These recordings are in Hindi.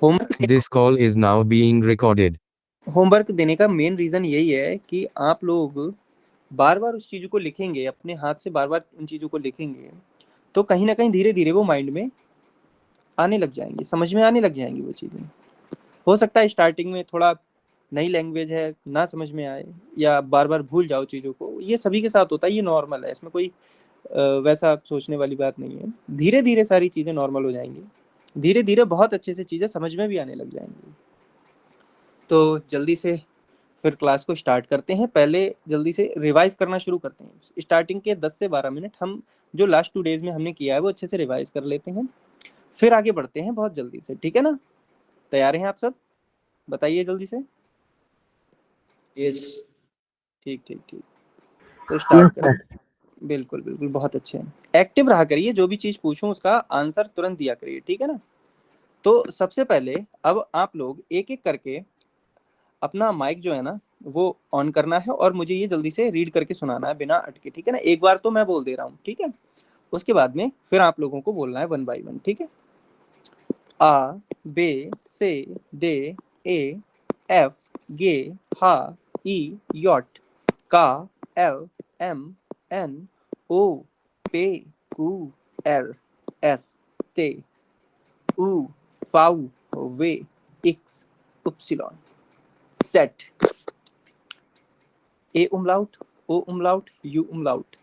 Homework This call is now being recorded. Homework देने का मेन रीजन यही है कि आप लोग बार बार उस चीज़ों को लिखेंगे, अपने हाथ से बार बार उन चीज़ों को लिखेंगे, तो कहीं ना कहीं धीरे धीरे वो माइंड में आने लग जाएंगी, समझ में आने लग जाएंगी वो चीज़ें। हो सकता है स्टार्टिंग में थोड़ा नई लैंग्वेज है, ना समझ में आए या बार बार भूल जाओ चीज़ों को, ये सभी के साथ होता है, ये नॉर्मल है, इसमें कोई वैसा सोचने वाली बात नहीं है। धीरे धीरे सारी चीज़ें नॉर्मल हो जाएंगी, धीरे धीरे बहुत अच्छे से चीज़ें समझ में भी आने लग जाएंगी। तो जल्दी से फिर क्लास को स्टार्ट करते हैं। पहले जल्दी से रिवाइज करना शुरू करते हैं। स्टार्टिंग के 10 से 12 मिनट हम जो लास्ट 2 डेज में हमने किया है वो अच्छे से रिवाइज कर लेते हैं, फिर आगे बढ़ते हैं बहुत जल्दी से। ठीक है ना? तैयार हैं आप सब? बताइए जल्दी से। यस। ठीक ठीक ठीक, तो स्टार्ट करें। बिल्कुल बिल्कुल, बहुत अच्छे हैं। एक्टिव रहा करिए, जो भी चीज़ पूछूं उसका आंसर तुरंत दिया करिए, ठीक है ना? तो सबसे पहले अब आप लोग एक एक करके अपना माइक जो है ना वो ऑन करना है और मुझे ये जल्दी से रीड करके सुनाना है बिना अटके, ठीक है ना? एक बार तो मैं बोल दे रहा हूँ, ठीक है? उसके बाद में फिर आप लोगों को बोलना है 1 बाय 1, ठीक है? आ, बे, से, डे, ए, एफ, गे, हा, ई, यॉट, का, एल, एम, एन, ओ, पे, कू, एर, एस, ते, उ, फाउ, वे, एक्स, उपसिलॉन, सेट, ए उमलाउट, ओ उमलाउट, यू उमलाउट।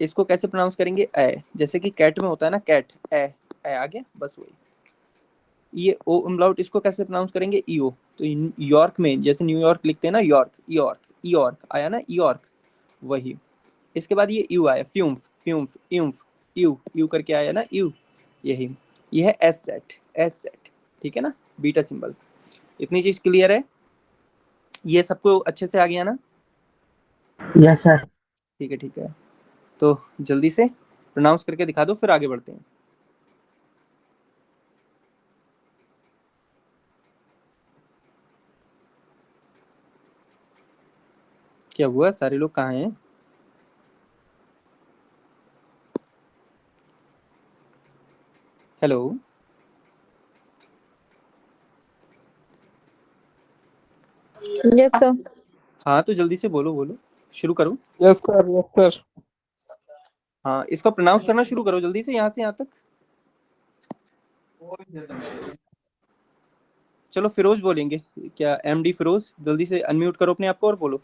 इसको कैसे प्रोनाउंस करेंगे? ए, जैसे कि कैट में होता है ना, कैट, ए आ गया, बस वही। ये ओ उमलाउट, इसको कैसे प्रोनाउंस करेंगे? ईओ। तो यॉर्क में जैसे न्यूयॉर्क लिखते हैं ना, यॉर्क, यॉर्क, यॉर्क आया ना, यॉर्क, वही। इसके बाद ये यू आया, फ्यूम्फ, फ्यूम्फ, यूम्फ, यू, यू करके आया ना, यू, यही। ये है एस सेट, एस सेट, ठीक है ना? Beta symbol. इतनी चीज क्लियर है? ये सबको अच्छे से आ गया ना? Yes sir. ठीक है ठीक है, तो जल्दी से प्रोनाउंस करके दिखा दो, फिर आगे बढ़ते हैं। क्या हुआ, सारे लोग कहाँ हैं? Hello, yes sir. हाँ तो जल्दी से बोलो बोलो, शुरू करो। Yes sir, yes sir. हाँ, इसको प्रोनाउंस करना शुरू करो जल्दी से, यहाँ से यहाँ तक। चलो फिरोज बोलेंगे क्या? एमडी फिरोज, जल्दी से अनम्यूट करो अपने आप को और बोलो।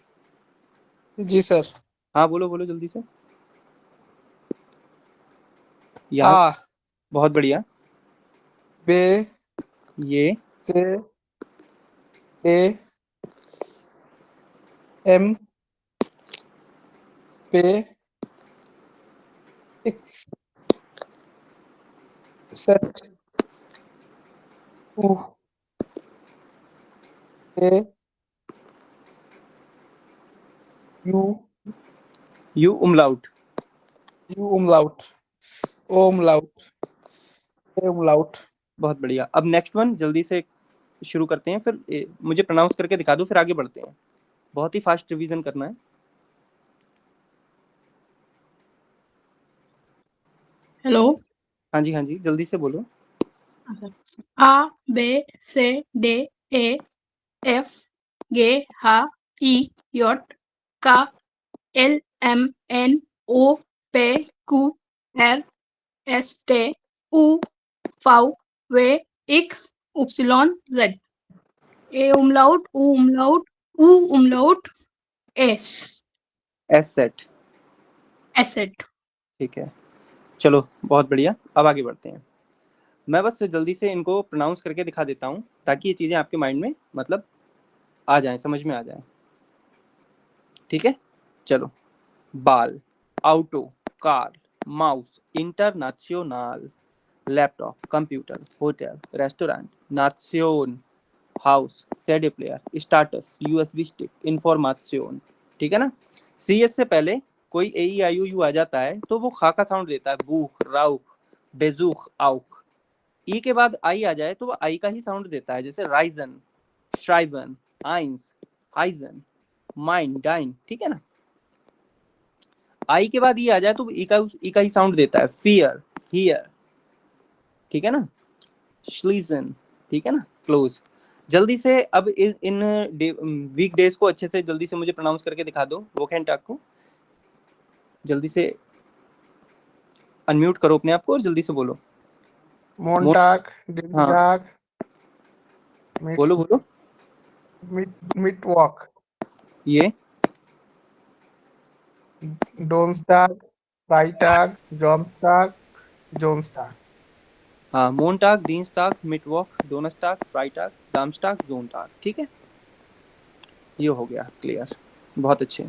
जी सर। हाँ बोलो बोलो जल्दी से। यहाँ, आ, बहुत बढ़िया। बे, ये, से, ए, एम, पे, एक्स, सेट, उ, ए, यू, यू उमलाउट। यू उमलाउट, ओ उमलाउट, ए उमलाउट। बहुत बढ़िया। अब नेक्स्ट वन जल्दी से शुरू करते हैं, फिर मुझे प्रोनाउंस करके दिखा दो, फिर आगे बढ़ते हैं। बहुत ही फास्ट रिवीजन करना है। हेलो। हाँ जी हाँ जी, जल्दी से बोलो। आ, बे, से, डे, ए, एफ, गे, हा, ई, यॉट, का, एल, एम, एन, ओ, पे, कू, एर, एस, टे, उ, फाउ, वे, एक्स, उपसिलॉन, जेड। ए उमलाउट, उ उमलाउट, उ उमलाउट, एस, एस सेट, एसेट। ठीक है। चलो बहुत बढ़िया, अब आगे बढ़ते हैं। मैं बस जल्दी से इनको प्रोनाउंस करके दिखा देता हूँ ताकि ये चीज़ें आपके माइंड में मतलब आ जाएं, समझ में आ जाएं। ठीक है, चलो। बाल, आउटो, car, mouse, international, laptop, computer, hotel, restaurant, नासियोन, हाउस, सीडी प्लेयर, स्टाटस, यूएसबी स्टिक, इंफॉर्मेशन। ठीक है ना? सी एस से पहले कोई ए ई आई यू आ जाता है तो वो खा का साउंड देता है, बूख, राउख, बेजूख, आउख। ई के बाद आई आ जाए तो वो आई का ही साउंड देता है, जैसे राइजन, श्राइबन, आइंस, हाइजन, माइन, डाइन। ठीक है ना? आई के बाद ई आ जाए तो ई का ही साउंड देता है, फियर, हियर। ठीक है ना? श्लीजन, ठीक है ना, क्लोज। जल्दी से अब इन वीक डेज को अच्छे से जल्दी से मुझे प्रोनाउंस करके दिखा दो वोकेंटाग को। जल्दी से अनम्यूट करो अपने आप को और जल्दी से बोलो। Montag, Dienstag, बोलो बोलो। Mittwoch, ये Donnerstag, Freitag, Samstag, Donnerstag. हाँ, मोनटाग, dienstag, मिटवॉक, डोनस्टाग, फ्राइटाग, जामस्टाग, जोनटाग। ठीक है, ये हो गया क्लियर, बहुत अच्छे।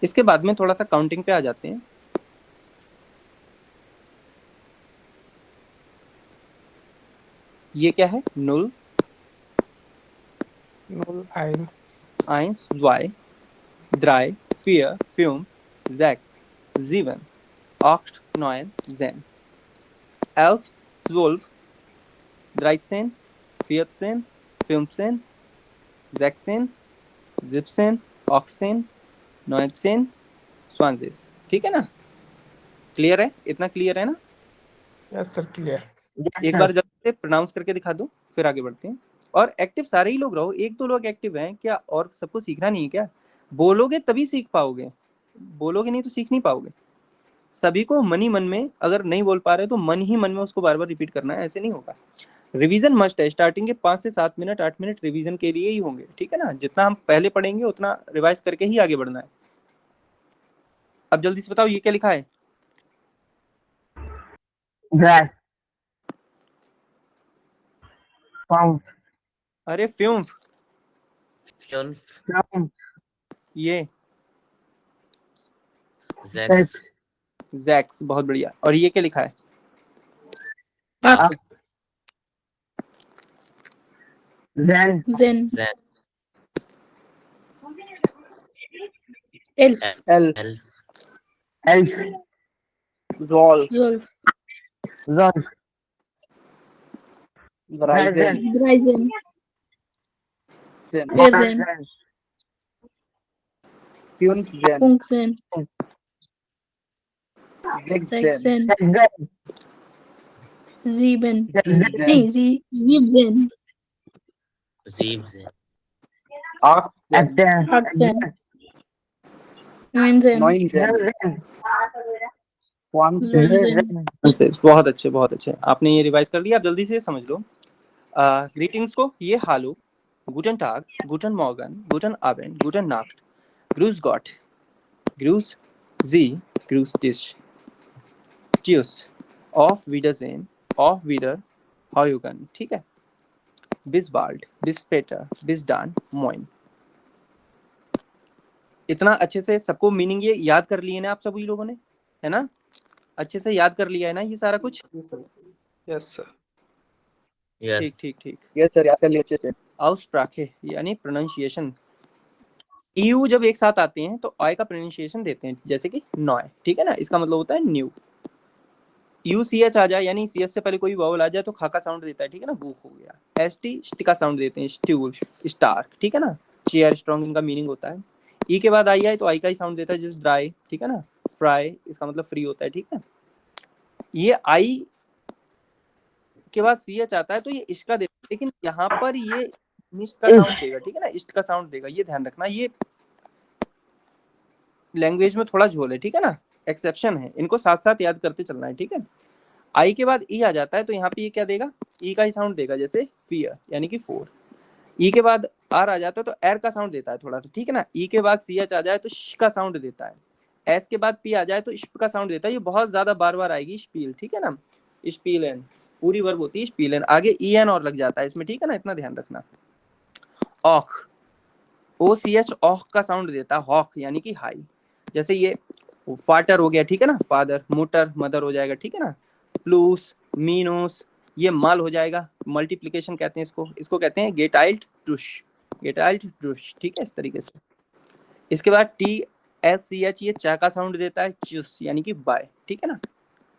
इसके बाद में थोड़ा सा काउंटिंग पे आ जाते हैं। ये क्या है, नुल, 0, 1, 1, 2, 3, 4, 5, 6, 7, 8, 9, 10, 11, 12, 13, 14, 15, 16, 17, 18, 19, 20। ठीक है ना, क्लियर है, इतना क्लियर है ना? yes sir, clear. Yes, एक sir. बार जल्दी से प्रोनाउंस करके दिखा दो, फिर आगे बढ़ते हैं। और एक्टिव सारे ही लोग रहो, एक दो लोग एक्टिव हैं क्या? और सबको सीखना नहीं है क्या? बोलोगे तभी सीख पाओगे, बोलोगे नहीं तो सीख नहीं पाओगे। सभी को मन ही मन में, अगर नहीं बोल पा रहे तो मन ही मन में उसको बार बार रिपीट करना है, ऐसे नहीं होगा। रिवीजन मस्ट है, स्टार्टिंग के 5 से 7 मिनट 8 मिनट रिवीजन के लिए ही होंगे, ठीक है ना। जितना हम पहले पढ़ेंगे उतना रिवाइज करके ही आगे बढ़ना है। अब जल्दी से बताओ, ये क्या लिखा है? Grass. Pound. अरे फ्यूम्फ, Pound. ये Set. जैक्स, बहुत बढ़िया। और ये क्या लिखा है? Up, Then. Zen, Elf, Elf, Elf. Zolf, Zolf, Zolf. Ryzen, Dryzen, Zen, Rezen, Funzen, Funkzen, Zigzen, Sexen, Sieben, nee, Siebzen, Oxzen, Achtzen, Neunzen, Neunzen, Quanzen. बहुत अच्छे, बहुत अच्छे। आपने ये रिवाइज कर लिया, आप जल्दी से समझ लो। ग्रीटिंग्स को ये हालो, गुटन टाग, गुटन मॉर्गन, गुटन आबेंड, गुटन नाक्ट, ग्रूस गॉट, ग्रूस जी, ग्रूस डिश, च्यूस, ऑफ वीडरजेन, ऑफ वीडर, हॉयुगन। ठीक है, बिस्बाल्ड, बिस्पेटर, बिस्डान, मोइन। इतना अच्छे से सबको मीनिंग ये याद कर लिए ना आप सभी लोगों ने, है ना? अच्छे से याद कर लिया है ना ये सारा कुछ? Yes sir. ठीक ठीक ठीक। Yes sir, याद कर लिया अच्छे से. आउस्प्राखे यानी प्रोनाउंसिएशन। यू जब एक साथ आते हैं तो आई का प्रोनाउंसिएशन देते हैं, जैसे कि नॉय, ठीक है ना, इसका मतलब होता है न्यू। यू सी एच आ जाए, यानी सी एच से पहले कोई वावल आ जाए तो खा का साउंड देता है, ठीक है ना, बुक हो गया। एस टी स्ट का साउंड देते हैं, स्ट्यूल, स्टार्क, ठीक है ना, चेयर, स्ट्रॉन्ग, इनका मीनिंग होता है। ई के बाद आई आए तो आई का ही साउंड देता है, जैसे ड्राई, ठीक है ना, फ्राई, इसका मतलब फ्री होता है, ठीक है। ये आई के बाद सी एच आता है तो ये इश्क का देता है, लेकिन यहाँ पर ये निष्ट का साउंड देगा, ठीक है ना, इष्ट का साउंड देगा, ये ध्यान रखना। ये लैंग्वेज में थोड़ा झोल है, ठीक है ना, एक्सेप्शन है, इनको साथ साथ याद करते चलना है, ठीक है। आई के बाद ई आ जाता है तो यहाँ पे ये क्या देगा, ई का ही साउंड देगा, जैसे फियर यानी कि 4। ई के बाद आर आ जाता है तो एर का साउंड देता है थोड़ा सा, ठीक है ना। ई के बाद सी एच आ जाए तो श का साउंड देता है। एस के बाद पी आ जाए तो इश्प का साउंड देता है। ये बहुत ज्यादा बार बार आएगी, स्पील, ठीक है ना, स्पीलन पूरी वर्ब होती है स्पीलन। आगे ई एन और लग जाता है इसमें, ठीक है ना, इतना ध्यान रखना। ऑख, ओ सी एच ऑख का साउंड देता है, हॉक यानी कि हाई, जैसे ये फाटर हो गया, ठीक है ना, फादर, मोटर, मदर हो जाएगा, ठीक है ना। प्लूस, मीनोस, ये माल हो जाएगा, मल्टीप्लिकेशन कहते हैं इसको, इसको कहते हैं गेटाइल्ड ट्रुश, गेटाइल्ड ट्रुश, ठीक है, इस तरीके से। इसके बाद टी एस सी एच, ये चा का साउंड देता है, चुस यानी कि बाय, ठीक है ना।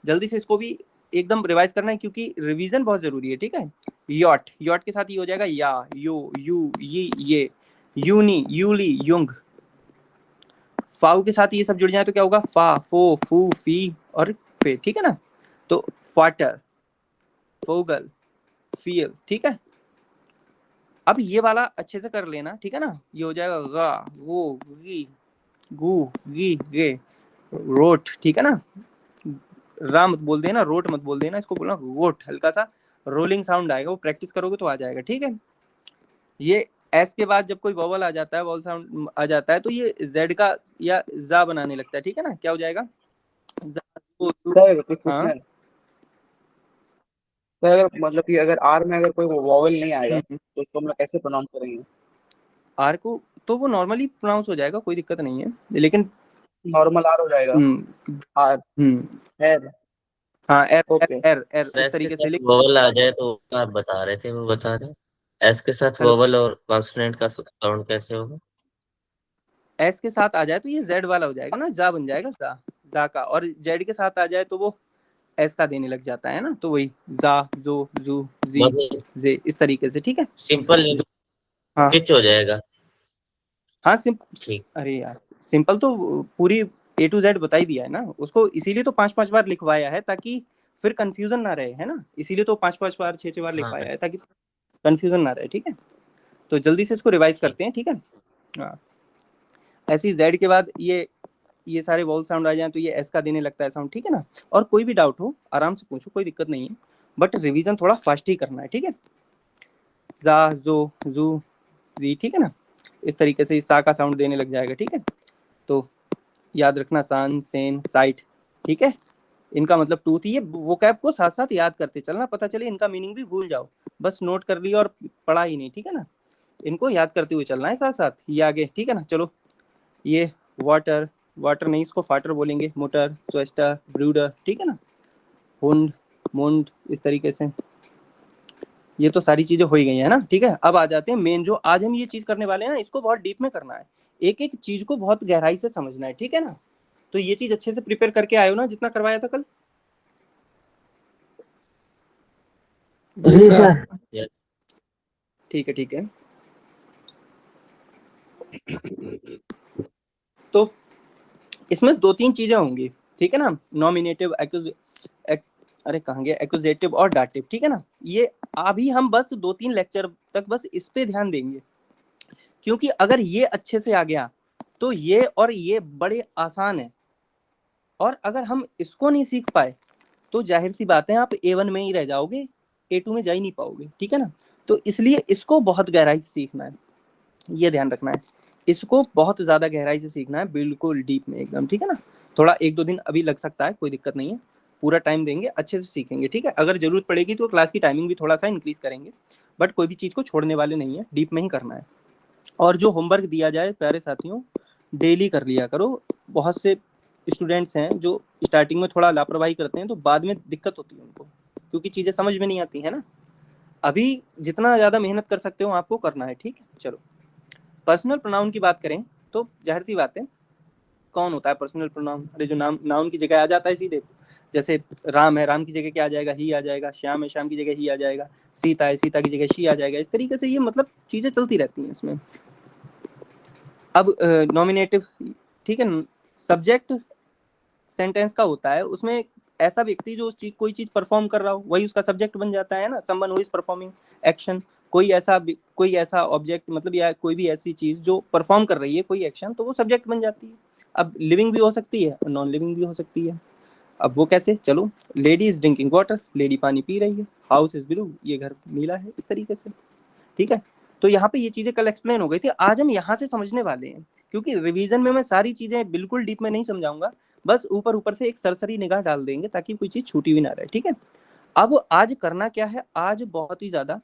जल्दी से इसको भी एकदम रिवाइज करना है क्योंकि रिवीजन बहुत जरूरी है, ठीक है। यॉट, यॉट के साथ ये हो जाएगा या, यो, यू, ये, यूनी, यूली, युंग। फाउ के साथ ये सब जुड़ जाए तो क्या होगा, फा, फो, फू, फी और फे, ठीक है ना। तो फाटर, फोगल, फील, ठीक है। अब ये वाला अच्छे से कर लेना, ठीक है ना। ये हो जाएगा गा, गो, गी, गू, गी, गे, रोट, ठीक है ना। रा मत बोल देना, रोट मत बोल देना, इसको बोलना गोट, हल्का सा रोलिंग साउंड आएगा, वो प्रैक्टिस करोगे तो आ जाएगा, ठीक है। ये एस के बाद जब कोई वॉवल आ जाता है, वॉवल साउंड आ जाता है, तो ये जेड का या जा बनाने लगता है, ठीक है ना। क्या हो जाएगा? सर कुछ हाँ पूछना है सर, मतलब कि अगर आर में अगर कोई वॉवेल नहीं आएगा तो उसको हम लोग कैसे प्रोनाउंस करेंगे? आर को तो वो नॉर्मली प्रोनाउंस हो जाएगा, कोई दिक्कत नहीं है, लेकिन नॉर्मल आर हो जाएगा। R air. हाँ एर एर ओके। एर एर उस एस के तरीके से साथ लिख। वोवल आ जाए तो आप बता रहे थे, वो बता रहे एस के साथ हेलो, वोवल और कॉन्सोनेंट का साउंड कैसे होगा? एस के साथ आ जाए तो ये जेड वाला हो जाएगा ना, जा बन जाएगा, जा का। और जेड के साथ आ जाए तो वो एस का देने लग जाता है ना, तो वही जा, जो, जू, जी, बस जे, इस तरीके से, ठीक है। सिंपल हाँ स्विच हो जाएगा। हाँ ठीक। अरे यार सिंपल तो पूरी ए टू जेड बता ही दिया है ना उसको, इसीलिए तो 5-5 बार लिखवाया है, ताकि फिर कंफ्यूजन ना रहे, है ना। इसीलिए तो 5-5 बार 6-6 बार हाँ लिखवाया है, ताकि कंफ्यूजन ना रहे, ठीक है। तो जल्दी से इसको रिवाइज ठीक। करते हैं, ठीक है। हाँ, ऐसी जेड के बाद ये सारे वॉल साउंड आ जाए तो ये एस का देने लगता है साउंड, ठीक है ना। और कोई भी डाउट हो आराम से पूछो, कोई दिक्कत नहीं है, बट रिवीजन थोड़ा फास्ट ही करना है, ठीक है। जा, जो, जू, जी, ठीक है ना। इस तरीके से सा का साउंड देने लग जाएगा, ठीक है। तो याद रखना, सान, सेन, साइट, ठीक है। इनका मतलब टूथ, ये वोकैब को साथ साथ याद करते चलना, पता चले इनका मीनिंग भी भूल जाओ, बस नोट कर लिया और पढ़ा ही नहीं, ठीक है ना। इनको याद करते हुए चलना है साथ साथ, ये आगे, ठीक है ना। चलो, ये वाटर, वाटर नहीं, इसको फाटर बोलेंगे, मोटर, स्वेस्टर, ब्रूडर, ठीक है ना। हुंड, मुंड, इस तरीके से। ये तो सारी चीजें हो ही गई है ना, ठीक है। अब आ जाते हैं मेन, जो आज हम ये चीज करने वाले हैं ना, इसको बहुत डीप में करना है, एक एक चीज को बहुत गहराई से समझना है, ठीक है ना। तो ये चीज अच्छे से प्रिपेयर करके आए हो ना, जितना करवाया था कल? जी सर। यस। ठीक है, ठीक है। तो इसमें 2-3 चीजें होंगी, ठीक है ना। नॉमिनेटिव, अरे कहाँ गया, एक्यूजेटिव और डाटिव, ठीक है ना। ये अभी हम बस 2-3 लेक्चर तक बस इस पे ध्यान देंगे, क्योंकि अगर ये अच्छे से आ गया तो ये और ये बड़े आसान है, और अगर हम इसको नहीं सीख पाए तो जाहिर सी बात है आप A1 में ही रह जाओगे, A2 में जा ही नहीं पाओगे, ठीक है ना। तो इसलिए इसको बहुत गहराई से सीखना है, ये ध्यान रखना है, इसको बहुत ज्यादा गहराई से सीखना है, बिल्कुल डीप में एकदम, ठीक है ना। थोड़ा 1-2 दिन अभी लग सकता है, कोई दिक्कत नहीं है, पूरा टाइम देंगे, अच्छे से सीखेंगे, ठीक है। अगर जरूरत पड़ेगी तो क्लास की टाइमिंग भी थोड़ा सा इंक्रीज करेंगे, बट कोई भी चीज़ को छोड़ने वाले नहीं है, डीप में ही करना है। और जो होमवर्क दिया जाए प्यारे साथियों, डेली कर लिया करो। बहुत से स्टूडेंट्स हैं जो स्टार्टिंग में थोड़ा लापरवाही करते हैं, तो बाद में दिक्कत होती है उनको, क्योंकि चीज़ें समझ में नहीं आती है ना। अभी जितना ज़्यादा मेहनत कर सकते हो आपको करना है, ठीक है। चलो, पर्सनल प्रोनाउन की बात करें तो जाहिर सी बात है, कौन होता है पर्सनल प्रोनाउन? अरे जो नाउन की जगह आ जाता है सीधे, जैसे राम है, राम की जगह क्या आ जाएगा? ही आ जाएगा। श्याम है, श्याम की जगह ही आ जाएगा। सीता है, सीता की जगह शी आ जाएगा। इस तरीके से ये मतलब चीज़ें चलती रहती हैं इसमें। अब नॉमिनेटिव, ठीक है, सब्जेक्ट सेंटेंस का होता है, उसमें ऐसा व्यक्ति जो कोई चीज परफॉर्म कर रहा हो वही उसका सब्जेक्ट बन जाता है ना, someone who is performing action. कोई ऐसा ऑब्जेक्ट, मतलब या कोई भी ऐसी चीज जो परफॉर्म कर रही है कोई एक्शन, तो वो सब्जेक्ट बन जाती है। अब लिविंग भी हो सकती है और नॉन लिविंग भी हो सकती है। अब वो कैसे? चलो, lady is drinking water, lady पानी पी रही है। हाउस इज ब्लू, ये घर नीला है, इस तरीके से, ठीक है। तो यहाँ पे ये चीजें कल एक्सप्लेन हो गई थी, आज हम यहाँ से समझने वाले हैं, क्योंकि रिवीजन में मैं सारी चीजें बिल्कुल डीप में नहीं समझाऊंगा, बस ऊपर ऊपर से एक सरसरी निगाह डाल देंगे ताकि कोई चीज छूटी हुई ना रहे, ठीक है। अब आज करना क्या है, आज बहुत ही ज्यादा,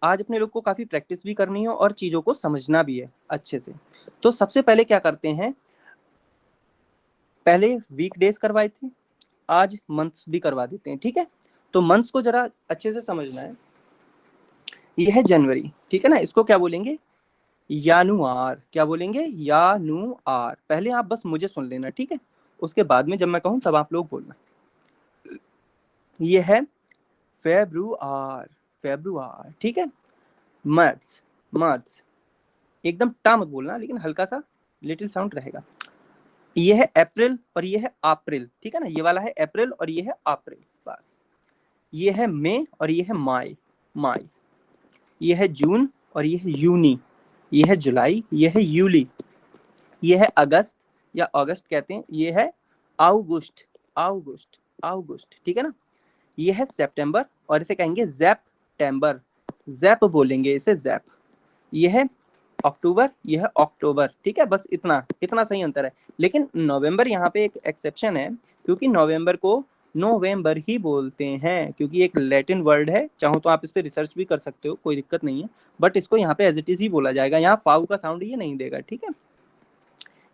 आज अपने लोग को काफी प्रैक्टिस भी करनी है और चीजों को समझना भी है अच्छे से। तो सबसे पहले क्या करते हैं, पहले वीक डेज करवाए थे, आज मंथ्स भी करवा देते हैं, ठीक है। तो मंथ्स को जरा अच्छे से समझना है। यह है जनवरी, ठीक है ना, इसको क्या बोलेंगे? यानुआर। क्या बोलेंगे? यानुआर। पहले आप बस मुझे सुन लेना, ठीक है, उसके बाद में जब मैं कहूं तब आप लोग बोलना। ये है फेब्रुआर, फेब्रुआर, ठीक है। मार्च, मार्च, एकदम टा मत बोलना, लेकिन हल्का सा लिटिल साउंड रहेगा। ये है अप्रैल और ये है अप्रैल, ठीक है ना, ये वाला है अप्रैल और ये है अप्रैल, बस। ये है मई और ये है माई, माई। ये है जून और ये है यूनी, ये है जुलाई, ये है यूली, ये है अगस्त या अगस्त कहते हैं, ये है अगस्त, अगस्त, अगस्त, ठीक है ना। ये है सितंबर और इसे कहेंगे ज़ेप्टेम्बर, ज़ेप बोलेंगे इसे, ज़ेप। ये है अक्टूबर, ये है अक्टूबर, ठीक है। बस इतना इतना सही अंतर है। लेकिन नवंबर यहाँ पे एक एक्सेप्शन है, क्योंकि नवंबर को नोवेम्बर ही बोलते हैं, क्योंकि एक लैटिन वर्ड है। चाहो तो आप इस पे रिसर्च भी कर सकते हो, कोई दिक्कत नहीं है, बट इसको यहाँ पे एज इट इज ही बोला जाएगा। यहाँ फाउ का साउंड ये नहीं देगा, ठीक है।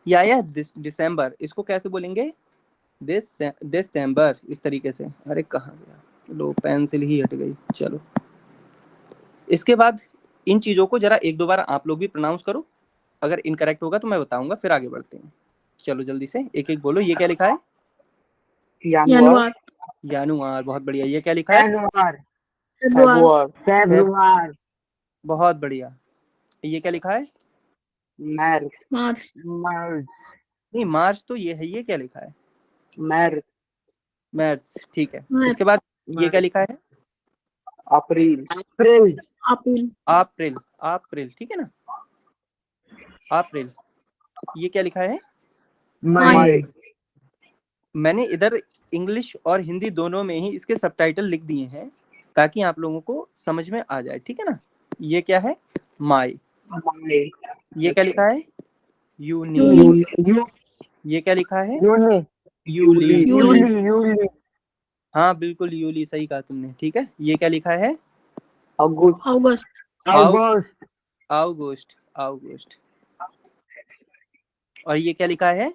या दिसंबर, इसको कैसे बोलेंगे, दिसंबर, इस तरीके से। अरे कहाँ गया, लो पेंसिल ही हट गई। चलो, इसके बाद इन चीजों को जरा एक दो बार आप लोग भी प्रोनाउंस करो, अगर इनकरेक्ट होगा तो मैं बताऊंगा, फिर आगे बढ़ते हैं। चलो जल्दी से एक एक बोलो। ये क्या लिखा है, January, यानुआर, बहुत बढ़िया। ये क्या लिखा है, January, February, February, बहुत बढ़िया। ये क्या लिखा है, March, March, March, नहीं मार्च तो ये है, ये क्या लिखा है, March, मैथ्स, ठीक है। March, इसके बाद ये क्या लिखा है, April, April, April, अप्रैल, अप्रैल, ठीक है ना, अप्रैल। ये क्या लिखा है, May, मैंने इधर इंग्लिश और हिंदी दोनों में ही इसके सबटाइटल लिख दिए हैं, ताकि आप लोगों को समझ में आ जाए, ठीक है ना। ये क्या है, माई। May, ये क्या लिखा है, यूनी। June, ये क्या लिखा है, June, यूली। Juli, हाँ बिल्कुल, यूली, सही कहा तुमने, ठीक है। ये क्या लिखा है, August, August, August, अगस्त, अगस्त। और ये क्या लिखा है,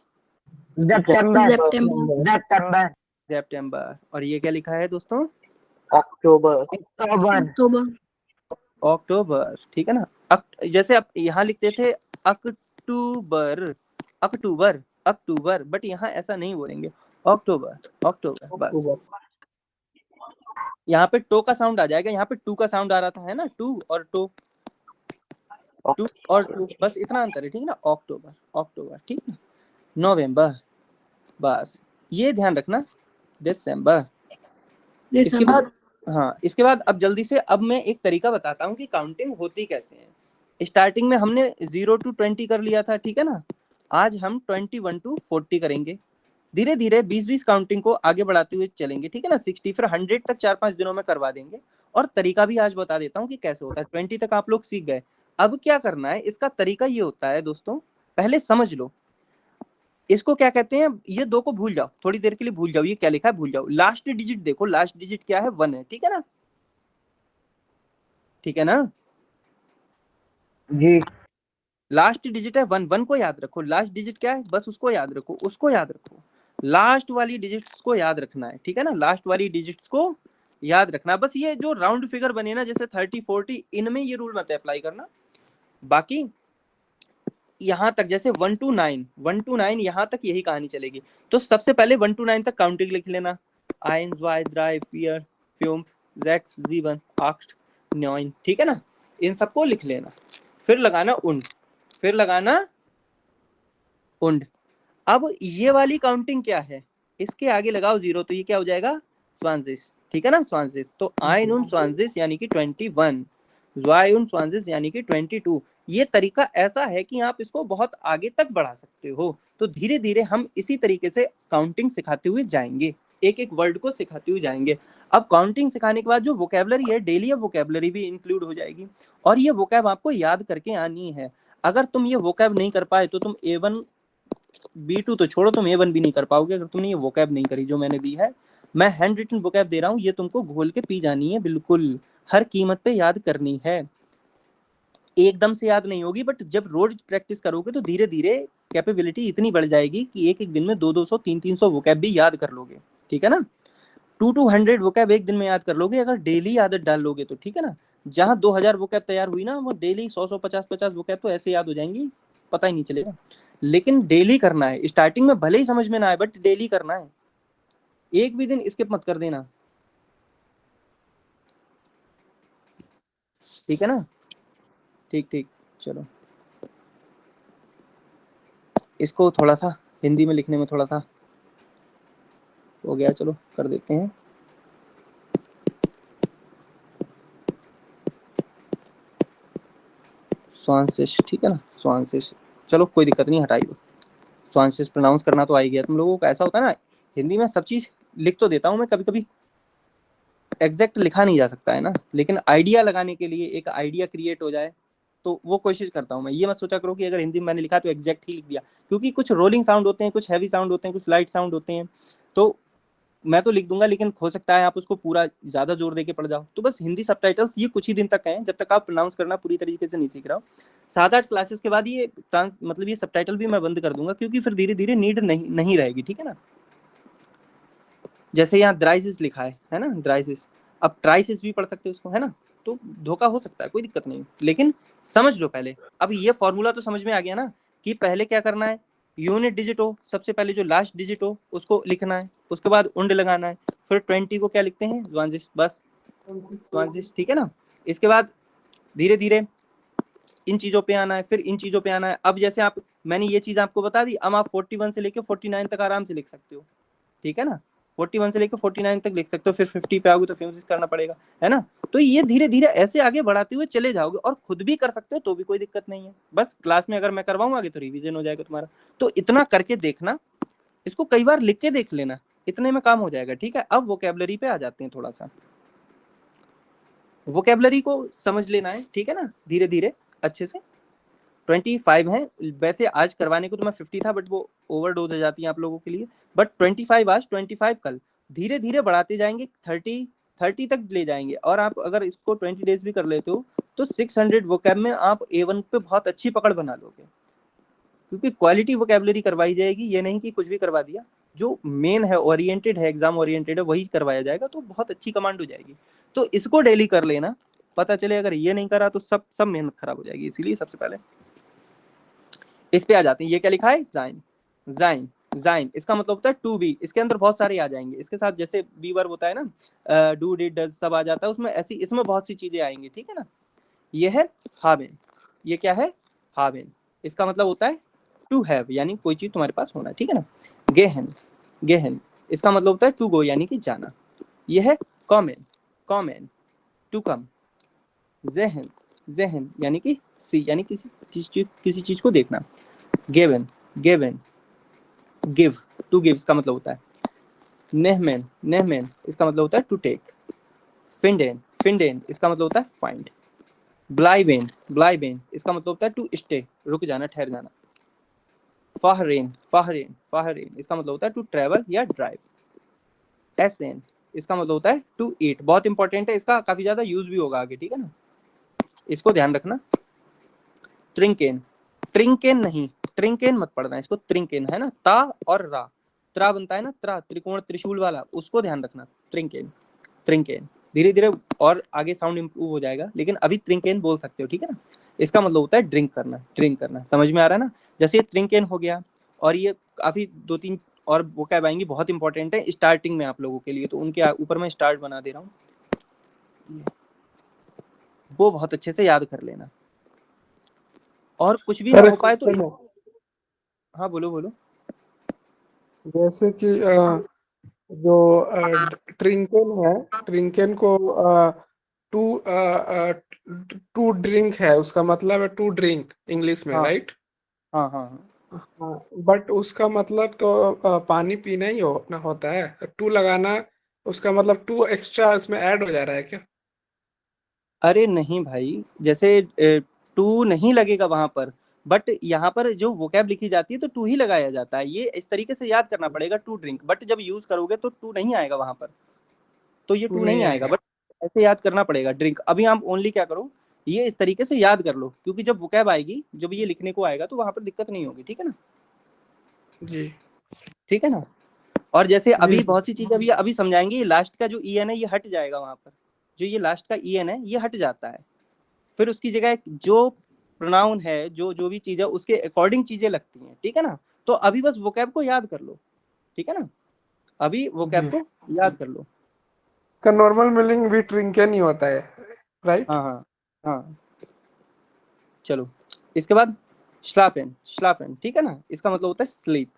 September, September, September, सितंबर। और ये क्या लिखा है दोस्तों, October, October, October, अक्टूबर, ठीक है ना। जैसे आप यहाँ लिखते थे अक्टूबर, अक्टूबर, अक्टूबर, बट यहाँ ऐसा नहीं बोलेंगे, अक्टूबर, अक्टूबर, बस। October, यहाँ पे टो का साउंड आ जाएगा, यहाँ पे टू का साउंड आ रहा था, है ना, टू और टो, टू और टू, बस इतना अंतर है, ठीक है ना। अक्टूबर, अक्टूबर, ठीक है। नवंबर, बस ये ध्यान रखना, दिसंबर। इसके December, बाद, हाँ इसके बाद अब जल्दी से, अब मैं एक तरीका बताता हूँ कि काउंटिंग होती कैसे है। स्टार्टिंग में हमने 0 to 20 कर लिया था, ठीक है ना। आज हम 21 to 40 करेंगे। धीरे धीरे 20-20 काउंटिंग को आगे बढ़ाते हुए चलेंगे, ठीक है ना। 60 फिर 100 तक 4-5 दिनों में करवा देंगे। और तरीका भी आज बता देता हूँ कि कैसे होता है। 20 तक आप लोग सीख गए, अब क्या करना है, इसका तरीका ये होता है दोस्तों, पहले समझ लो इसको क्या कहते हैं। ये दो को भूल जाओ, थोड़ी देर के लिए भूल जाओ, ये क्या लिखा है भूल जाओ। लास्ट डिजिट देखो, लास्ट डिजिट क्या है, 1 है, ठीक है ना, ठीक है ना। जी, लास्ट डिजिट है 1, 1 को याद रखो। लास्ट डिजिट क्या है, बस उसको याद रखो, उसको याद रखो। लास्ट वाली डिजिट्स को याद रखना है, ठीक है ना। लास्ट वाली डिजिट्स को याद रखना। बस ये जो राउंड फिगर बने ना, जैसे 30, 40, इनमें ये रूल मत अप्लाई करना। बाकी यहाँ तक, जैसे 1 to 9, 1 to 9 यहाँ तक यही कहानी चलेगी। तो सबसे पहले 1 to 9 तक काउंटिंग लिख लेना। 1, 2, 3, 4, 5, 6, 7, 8, 9, ठीक है ना। इन सबको लिख लेना, फिर लगाना उंड, फिर लगाना उंड। अब ये वाली काउंटिंग क्या है, इसके आगे लगाओ 0, तो ये क्या हो जाएगा, स्वांजिस, ठीक है ना, स्वांजिस। तो आइन उन स्वांजिस यानी कि 21, ज़्वाई उन स्वांजिस यानी कि 22। ये तरीका ऐसा है कि आप इसको बहुत आगे तक बढ़ा सकते हो। तो धीरे धीरे हम इसी तरीके से काउंटिंग सिखाते हुए जाएंगे, एक एक वर्ड को सिखाते हुए जाएंगे। अब काउंटिंग सिखाने के बाद जो वोकेबलरी है, डेली अब वोकेबलरी भी इंक्लूड हो जाएगी, और ये वोकैब आपको याद करके आनी है। अगर तुम ये वोकैब नहीं कर पाए तो तुम A1 B2 तो छोड़ो, तुम A1 भी नहीं कर पाओगे, अगर तुमने ये वोकैब नहीं करी जो मैंने दी है। मैं हैंड रिटन वोकैब दे रहा हूँ, ये तुमको घोल के पी जानी है, बिल्कुल हर कीमत पे याद करनी है। एकदम से याद नहीं होगी, बट जब रोज प्रैक्टिस करोगे तो धीरे धीरे कैपेबिलिटी इतनी बढ़ जाएगी कि एक एक दिन में 200-200 300-300 वोकैब भी याद कर लोगे, ठीक है ना। 200 वोकैब एक दिन में याद कर लोगे, अगर डेली आदत डाल लोगे तो, ठीक है ना। जहाँ 2000 वोकैब तैयार हुई ना, वो डेली 100-100 50-50 वोकैब तो ऐसे याद हो जाएंगी, पता ही नहीं चलेगा। लेकिन डेली करना है, स्टार्टिंग में भले ही समझ में ना आए, बट डेली करना है, एक भी दिन स्किप मत कर देना, ठीक है ना। ठीक ठीक, चलो इसको थोड़ा सा हिंदी में लिखने में थोड़ा सा हो गया, चलो कर देते हैं। स्वांसिश, ठीक है ना, स्वांसिश, चलो कोई दिक्कत नहीं, हटाई दो। स्वांसिश प्रोनाउंस करना तो आ ही गया तुम लोगों को। ऐसा होता है ना, हिंदी में सब चीज लिख तो देता हूँ मैं, कभी कभी एग्जैक्ट लिखा नहीं जा सकता है ना, लेकिन आइडिया लगाने के लिए, एक आइडिया क्रिएट हो जाए तो वो कोशिश करता हूँ मैं। ये मत सोचा करो कि अगर हिंदी में मैंने लिखा तो एग्जैक्ट ही लिख दिया, क्योंकि कुछ रोलिंग साउंड होते हैं, कुछ हैवी साउंड होते हैं, कुछ लाइट साउंड होते हैं, तो मैं तो लिख दूंगा, लेकिन हो सकता है आप उसको पूरा ज्यादा जोर देके पढ़ जाओ। तो बस हिंदी सबटाइटल्स ये कुछ ही दिन तक हैं, जब तक आप प्रोनाउंस करना पूरी तरीके से नहीं सीख रहा हो। 7-8 क्लासेस के बाद ये मतलब ये सबटाइटल भी मैं बंद कर दूंगा, क्योंकि फिर धीरे धीरे नीड नहीं रहेगी, ठीक है ना। जैसे यहाँ ड्राइसिस लिखा है ना, ड्राइसिस, अब ट्राइसिस भी पढ़ सकते हो उसको, है ना, तो धोखा हो सकता है, कोई दिक्कत नहीं, लेकिन समझ लो पहले। अब ये फॉर्मूला तो समझ में आ गया ना, कि पहले क्या करना है, यूनिट डिजिट हो, सबसे पहले जो लास्ट डिजिट हो उसको लिखना है, उसके बाद उंड लगाना है, फिर 20 को क्या लिखते हैं, ज़्वांजिस, बस ज़्वांजिस, ठीक है ना। इसके बाद धीरे धीरे इन चीज़ों पे आना है, फिर इन चीज़ों पे आना है। अब जैसे आप, मैंने ये चीज़ आपको बता दी, अब आप 41 से लेकर 49 तक आराम से लिख सकते हो, ठीक है ना, 41 से लेकर 49 तक लिख सकते हो, फिर 50 पे आओगे तो फ्यूजिस करना पड़ेगा, है ना। तो ये धीरे धीरे ऐसे आगे बढ़ाते हुए चले जाओगे, और खुद भी कर सकते हो तो भी कोई दिक्कत नहीं है। बस क्लास में अगर मैं करवाऊँ आगे तो रिवीजन हो जाएगा तुम्हारा। तो इतना करके देखना, इसको कई बार लिख के देख लेना, इतने में काम हो जाएगा, ठीक है। अब वोकैबुलरी पे आ जाते हैं, थोड़ा सा वोकैबुलरी को समझ लेना है, ठीक है ना, धीरे धीरे अच्छे से। 25 है वैसे, आज करवाने को तो मैं 50 था, बट वो ओवरडोज हो जाती है आप लोगों के लिए, बट 25 आज, 25 कल, धीरे धीरे बढ़ाते जाएंगे, 30 तक ले जाएंगे। और आप अगर इसको 20 डेज भी कर लेते हो तो 600 वोकैब में आप A1 पे बहुत अच्छी पकड़ बना लोगे, क्योंकि क्वालिटी वोकैबुलरी करवाई जाएगी, ये नहीं कि कुछ भी करवा दिया। जो मेन है, ओरिएंटेड है, एग्जाम ओरिएंटेड है, वही करवाया जाएगा, तो बहुत अच्छी कमांड हो जाएगी। तो इसको डेली कर लेना, पता चले अगर ये नहीं करा तो सब मेहनत खराब हो जाएगी। इसीलिए सबसे पहले इस पे आ जाते हैं। ये क्या लिखा है, जाइन, जाइन, जाइन, इसका मतलब होता है टू बी। इसके अंदर बहुत सारे आ जाएंगे इसके साथ, जैसे बी वर्ब होता है ना, डू डिड डज सब आ जाता है उसमें, ऐसी इसमें बहुत सी चीजें आएंगी, ठीक है ना। ये है हावेन, ये क्या है, हावेन, इसका मतलब होता है टू हैव, यानी कोई चीज तुम्हारे पास होना है, ठीक है ना। गेहन, गेहन, इसका मतलब होता है टू गो, यानी कि जाना। ये है कॉमेन, कॉमेन, टू कम। जहन, जहन, यानी कि सी, यानी किसी चीज को देखना। Given, given, give, to give इसका मतलब होता है। नेहमेन, नेहमेन, इसका मतलब होता है टू टेक। फिंडेन, फिंडेन, इसका मतलब होता है फाइंड। ब्लाइबेन, ब्लाइबेन, इसका मतलब होता है टू स्टे, रुक जाना, ठहर जाना। फाहरेन, फाहरेन, फाहरेन, इसका मतलब होता है टू ट्रेवल या ड्राइव। एसेन, इसका मतलब होता है टू ईट, बहुत इंपॉर्टेंट है, इसका काफी ज्यादा यूज भी होगा आगे, ठीक है ना, इसको ध्यान रखना। ट्रिंकेन, ट्रिंकेन नहीं, ट्रिंकेन मत पढ़ना, इसको ट्रिंकेन, है ना, ता और रा, त्रा बनता है ना, त्रा, त्रिकोण त्रिशूल वाला, उसको ध्यान रखना, ट्रिंकेन, ट्रिंकेन। धीरे धीरे और आगे साउंड इंप्रूव हो जाएगा, लेकिन अभी ट्रिंकेन बोल सकते हो, ठीक है ना। इसका मतलब होता है ड्रिंक करना, ड्रिंक करना, समझ में आ रहा है ना। जैसे ये ट्रिंकेन हो गया, और ये काफी 2-3 और वोकैब आएंगी, बहुत इंपॉर्टेंट है स्टार्टिंग में आप लोगों के लिए, तो उनके ऊपर मैं स्टार्ट बना दे रहा हूँ, वो बहुत अच्छे से याद कर लेना। और कुछ भी ना हो पाए तो, हाँ बोलो बोलो। जैसे कि जो ट्रिंकेन है, ट्रिंकेन को टू टू ड्रिंक है, उसका मतलब है टू ड्रिंक इंग्लिश में, हाँ राइट। हाँ हाँ हाँ, बट उसका मतलब तो पानी पीना ही होता है। टू लगाना, उसका मतलब टू एक्स्ट्रा इसमें ऐड हो जा रहा है क्या? अरे नहीं भाई, जैसे टू नहीं लगेगा वहां पर, बट यहाँ पर जो वोकैब लिखी जाती है तो टू ही लगाया जाता है। ये इस तरीके से याद करना पड़ेगा, टू ड्रिंक, बट जब यूज करोगे तो टू नहीं आएगा वहां पर, तो ये टू टू नहीं नहीं आएगा, आएगा। बट ऐसे याद करना पड़ेगा ड्रिंक। अभी आप ओनली क्या करो, ये इस तरीके से याद कर लो, क्योंकि जब वोकैब आएगी, जब ये लिखने को आएगा तो वहां पर दिक्कत नहीं होगी, ठीक है ना, जी ठीक है ना। और जैसे जी अभी बहुत सी चीजें अभी समझाएंगे, ये लास्ट का जो ई एन है ये हट जाएगा वहां पर, जो ये लास्ट का ई एन है ये हट जाता है, फिर उसकी जगह जो प्रोनाउन है, जो जो भी चीज है उसके अकॉर्डिंग चीजें लगती हैं, ठीक है ना। तो अभी बस वोकैब को याद कर लो, ठीक है ना, अभी वोकैब जी। को याद कर लो। का नॉर्मल मीनिंग भी ट्रिंकेन ही होता है, राइट। हाँ हाँ हाँ, चलो इसके बाद श्लाफेन, श्लाफेन, ठीक है ना, इसका मतलब होता है स्लीप।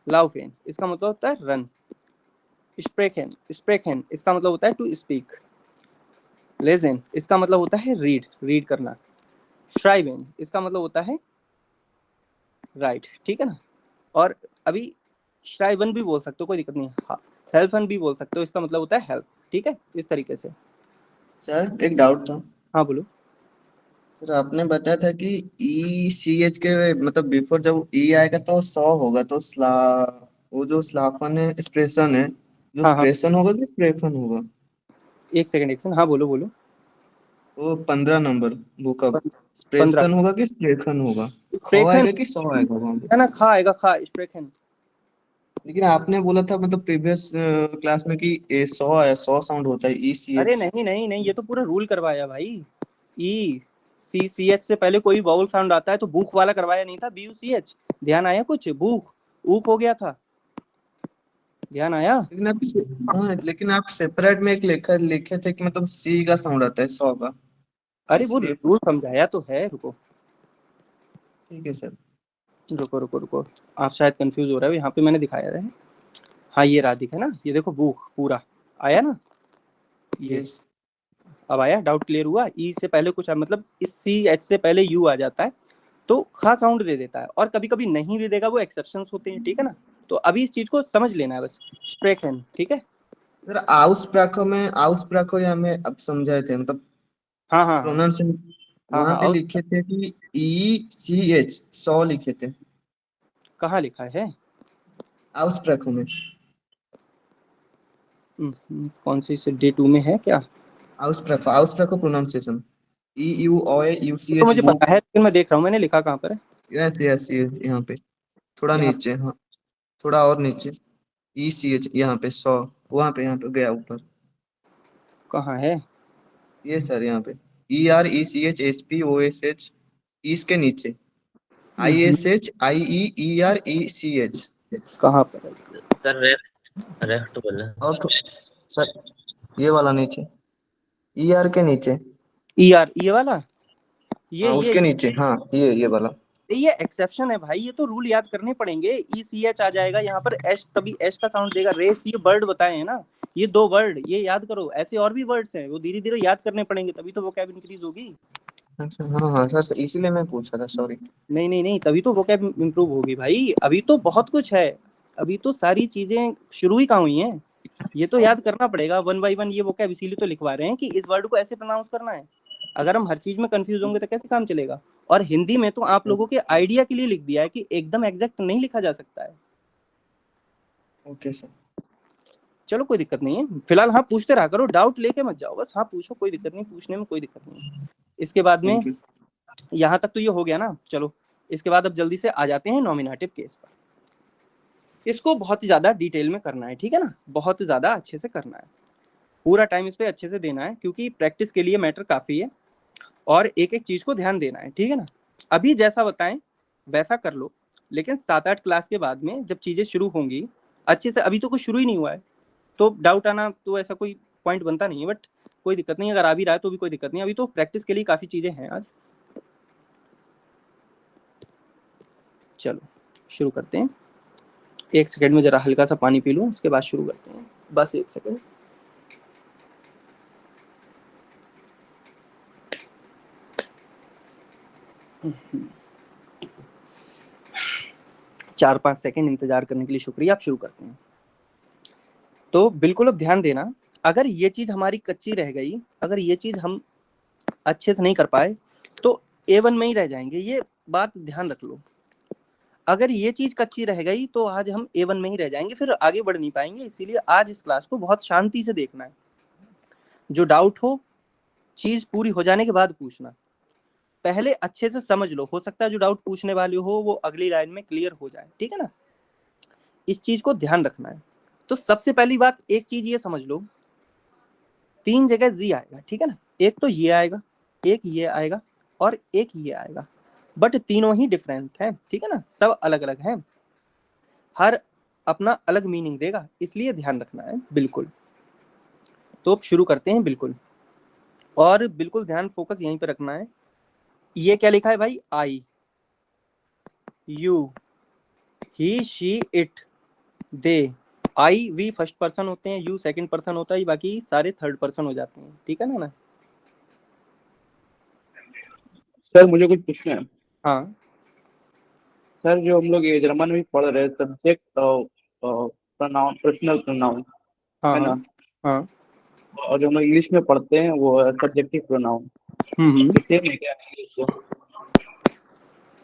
लाउफेन, इसका मतलब होता है रन। स्प्रेकन, स्प्रेकन, इसका मतलब होता है टू स्पीक। लेजन, इसका मतलब होता है रीड, रीड करना। श्राइवेन, इसका मतलब होता है राइट, ठीक है ना। और अभी श्राइवन भी बोल सकते हो, कोई दिक्कत नहीं है। हेल्फन भी बोल सकते हो, इसका मतलब होता है हेल्प, ठीक है, इस तरीके से। सर एक डाउट था। हाँ बोलो। सर आपने बताया था कि ई सी एच के मतलब बिफोर जब ई आएगा तो सौ होगा, तो वो जो स्लाफन है एक्सप्रेशन है, जो हाँ हाँ, एक्सप्रेशन होगा कि एक्सप्रेशन होगा? एक सेकंड, हाँ बोलो बोलो। वो 15 नंबर बुक अप 15। एक्सप्रेशन होगा कि एक्सप्रेशन होगा? ख स्प्रेखन, आएगा कि सौ आएगा वहां पे? है ना, खा आएगा, खा स्प्रेखन। लेकिन आपने बोला था मतलब प्रीवियस क्लास में कि 100 है, 100 साउंड होता है ई सी अरे एच। नहीं नहीं नहीं, ये तो पूरा रूल करवाया भाई। ई सी एच से पहले कोई वाउल साउंड आता है तो बूख वाला करवाया नहीं था, बी यू सी एच। ध्यान आया कुछ? बूख ऊख हो गया था, ध्यान आया? लेकिन हाँ, लेकिन आप सेपरेट में एक लिखे थे कि मतलब सी का साउंड आता है 100 का, अरे वो इसलिए रूल समझाया तो है, रुको ठीक है सर। रुको रुको रुको, आप शायद कंफ्यूज हो रहे हो, यहाँ पे मैंने दिखाया है। हाँ ये राधिक है ना, ये देखो बूख पूरा आया ना, ये यस। अब आया, डाउट क्लियर हुआ। ई से पहले कुछ मतलब इस सी एच से पहले यू आ जाता है तो खा साउंड दे देता है, और कभी कभी नहीं भी देगा, वो एक्सेप्शंस होते हैं, ठीक है ना। तो अभी इस चीज को समझ लेना है बस, स्प्रेकन, ठीक है। सर आउस प्राको या में अब समझाए थे मतलब हाँ हाँ हाँ प्रोनाउंसिएशन हाँ वहां हाँ, पे और लिखे थे कि ई सी एच 100 लिखे थे कहाँ लिखा है? आउस प्राको में। कौन सी से डे 2 में है क्या? आउस प्राको प्रोनाउंसिएशन ई यू ओ यू सी तो एच मुझे वो। पता है, लेकिन मैं देख रहा हूँ मैंने लिखा कहाँ पर है। यस यस यस, यहाँ पे थोड़ा यहाँ नीचे, हाँ थोड़ा और नीचे। ई सी एच यहाँ पे 100, वहां पे यहाँ पे गया ऊपर। कहाँ है? ये सर यहाँ पे E R E C H S P O S H, इसके नीचे I hmm, S H I E E R E C H. कहाँ पर है? सर रेफ्ट बोला। और सर ये वाला नीचे, ई आर के नीचे। ई आर, ये वाला, हाँ ये उसके नीचे, हाँ ये वाला। ये एक्सेप्शन है भाई, ये तो रूल याद करने पड़ेंगे। ई सी एच आ जाएगा यहाँ पर, एच तभी एच का साउंड देगा। रेस ये वर्ड बताए हैं ना, ये 2 वर्ड ये याद करो, ऐसे और भी वर्ड्स हैं, वो धीरे धीरे याद करने पड़ेंगे, तभी तो वोकैब इंक्रीज होगी। अच्छा हाँ हाँ सर, इसीलिए मैं पूछा था, सॉरी। नहीं नहीं नहीं, तभी तो वोकैब इंप्रूव होगी भाई, अभी तो बहुत कुछ है, अभी तो सारी चीजें शुरू ही कहाँ हुई हैं। ये तो याद करना पड़ेगा 1 बाय 1, ये वोकैब इसीलिए तो लिखवा रहे हैं कि इस वर्ड को ऐसे प्रोनाउंस करना है। अगर हम हर चीज में कंफ्यूज होंगे तो कैसे काम चलेगा। और हिंदी में तो आप लोगों के आइडिया के लिए लिख दिया है कि एकदम एग्जैक्ट नहीं लिखा जा सकता है। Okay sir. चलो कोई दिक्कत नहीं है, फिलहाल हाँ पूछते रहा करो, डाउट लेके मत जाओ, बस हाँ पूछो, कोई दिक्कत नहीं, पूछने में कोई दिक्कत नहीं। इसके बाद में थैंक यू। यहाँ तक तो ये हो गया ना, चलो इसके बाद अब जल्दी से आ जाते हैं नॉमिनेटिव केस पर। इसको बहुत ही ज्यादा डिटेल में करना है, ठीक है ना, बहुत ज्यादा अच्छे से करना है, पूरा टाइम इस पे अच्छे से देना है, क्योंकि प्रैक्टिस के लिए मैटर काफी है और एक एक चीज को ध्यान देना है, ठीक है ना। अभी जैसा बताएं वैसा कर लो, लेकिन 7-8 क्लास के बाद में जब चीजें शुरू होंगी अच्छे से, अभी तो कुछ शुरू ही नहीं हुआ है, तो डाउट आना तो ऐसा कोई पॉइंट बनता नहीं है, बट कोई दिक्कत नहीं, अगर आ भी रहा है तो भी कोई दिक्कत नहीं, अभी तो प्रैक्टिस के लिए काफी चीजें हैं आज। चलो शुरू करते हैं, 1 सेकंड में जरा हल्का सा पानी पी लूं, उसके बाद शुरू करते हैं, बस 1 सेकंड। चार 5 सेकंड इंतजार करने के लिए शुक्रिया, आप शुरू करते हैं। तो बिल्कुल अब ध्यान देना, अगर ये चीज हमारी कच्ची रह गई, अगर ये चीज हम अच्छे से नहीं कर पाए तो A1 में ही रह जाएंगे, ये बात ध्यान रख लो। अगर ये चीज कच्ची रह गई तो आज हम A1 में ही रह जाएंगे, फिर आगे बढ़ नहीं पाएंगे, इसीलिए आज इस क्लास को बहुत शांति से देखना है। जो डाउट हो चीज पूरी हो जाने के बाद पूछना, पहले अच्छे से समझ लो, हो सकता है जो डाउट पूछने वाले हो वो अगली लाइन में क्लियर हो जाए, ठीक है ना, इस चीज को ध्यान रखना है। तो सबसे पहली बात एक चीज ये समझ लो, 3 जगह जी आएगा, ठीक है ना, एक तो ये आएगा, एक ये आएगा और एक ये आएगा, बट तीनों ही डिफरेंट है, ठीक है ना, सब अलग अलग हैं, हर अपना अलग मीनिंग देगा, इसलिए ध्यान रखना है बिल्कुल। तो अब शुरू करते हैं बिल्कुल, और बिल्कुल ध्यान फोकस यहीं पे रखना है। ये क्या लिखा है भाई, I, you, he, she, it, they. I we first person होते हैं, यू सेकंड पर्सन होता है, बाकी सारे थर्ड पर्सन हो जाते हैं, ठीक है ना। सर मुझे कुछ पूछना है। हाँ सर जो हम लोग ये जर्मन में पढ़ रहे हैं सब्जेक्ट प्रोनाउन पर्सनल प्रोनाउन हाँ है हाँ ना, हाँ। और जो हम लोग इंग्लिश में पढ़ते हैं वो सब्जेक्टिव प्रोनाउन, तो सेम है क्या इंग्लिश से?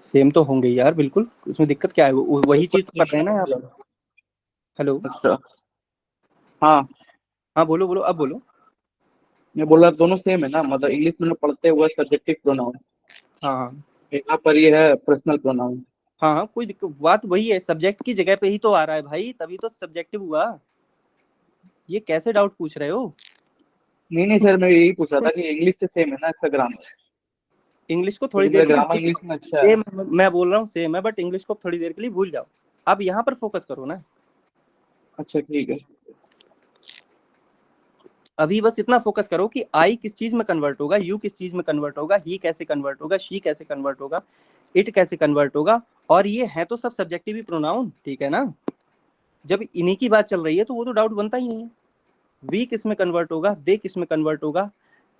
सेम तो होंगे यार, बिल्कुल, उसमें दिक्कत क्या है, वही चीज तो कर रहे हैं ना आप। हेलो, अच्छा हाँ, हाँ बोलो बोलो, अब बोलो। मैं बोल रहा दोनों सेम है ना, मतलब इंग्लिश में पढ़ते हैं वो सब्जेक्टिव प्रोनाउन, हाँ हाँ यहाँ पर ये है पर्सनल प्रोनाउन। हाँ हाँ, कोई दिक्कत, बात वही है, सब्जेक्ट की जगह पे ही तो आ रहा है भाई, तभी तो सब्जेक्टिव हुआ। ये कैसे डाउट पूछ रहे हो? नहीं सर, मैं यही पूछ रहा था कि इंग्लिश से सेम है ना इसका ग्रामर, इंग्लिश को थोड़ी क्योंकि देर मेरा के लिए ग्रामर इंग्लिश में अच्छा है। सेम, मैं बोल रहा हूँ सेम है, बट इंग्लिश को थोड़ी देर के लिए भूल जाओ, आप यहाँ पर फोकस करो ना। अच्छा ठीक है। अभी बस इतना फोकस करो कि आई किस चीज में कन्वर्ट होगा, यू किस चीज में कन्वर्ट होगा, ही कैसे कन्वर्ट होगा, शी कैसे कन्वर्ट होगा, इट कैसे कन्वर्ट होगा। और ये है तो सब सब्जेक्टिव ही प्रोनाउन, ठीक है ना। जब इन्हीं की बात चल रही है तो वो तो डाउट बनता ही नहीं है। वी किस में कन्वर्ट होगा, दे किस में कन्वर्ट होगा।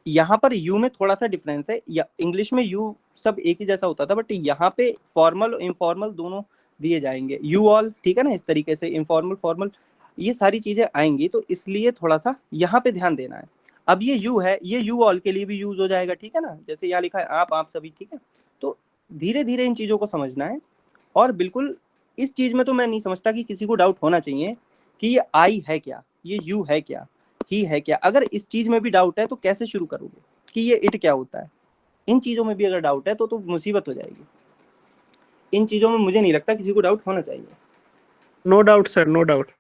यहाँ पर यू में थोड़ा सा डिफरेंस है, या इंग्लिश में यू सब एक ही जैसा होता था, बट यहाँ पे फॉर्मल इनफॉर्मल दोनों दिए जाएंगे, यू ऑल, ठीक है ना, इस तरीके से इनफॉर्मल फॉर्मल ये सारी चीजें आएंगी, तो इसलिए थोड़ा सा यहाँ पे ध्यान देना है। अब ये यू है, ये यू ऑल के लिए भी यूज हो जाएगा, ठीक है ना, जैसे यहाँ लिखा है आप सभी, ठीक है। तो धीरे धीरे इन चीजों को समझना है। और बिल्कुल इस चीज में तो मैं नहीं समझता कि किसी को डाउट होना चाहिए कि ये आई है क्या, ये यू है क्या, ही है क्या। अगर इस चीज में भी डाउट है तो कैसे शुरू करोगे कि ये इट क्या होता है। इन चीजों में भी अगर डाउट है तो मुसीबत हो जाएगी। इन चीजों में मुझे नहीं लगता किसी को डाउट होना चाहिए, no doubt sir, no doubt.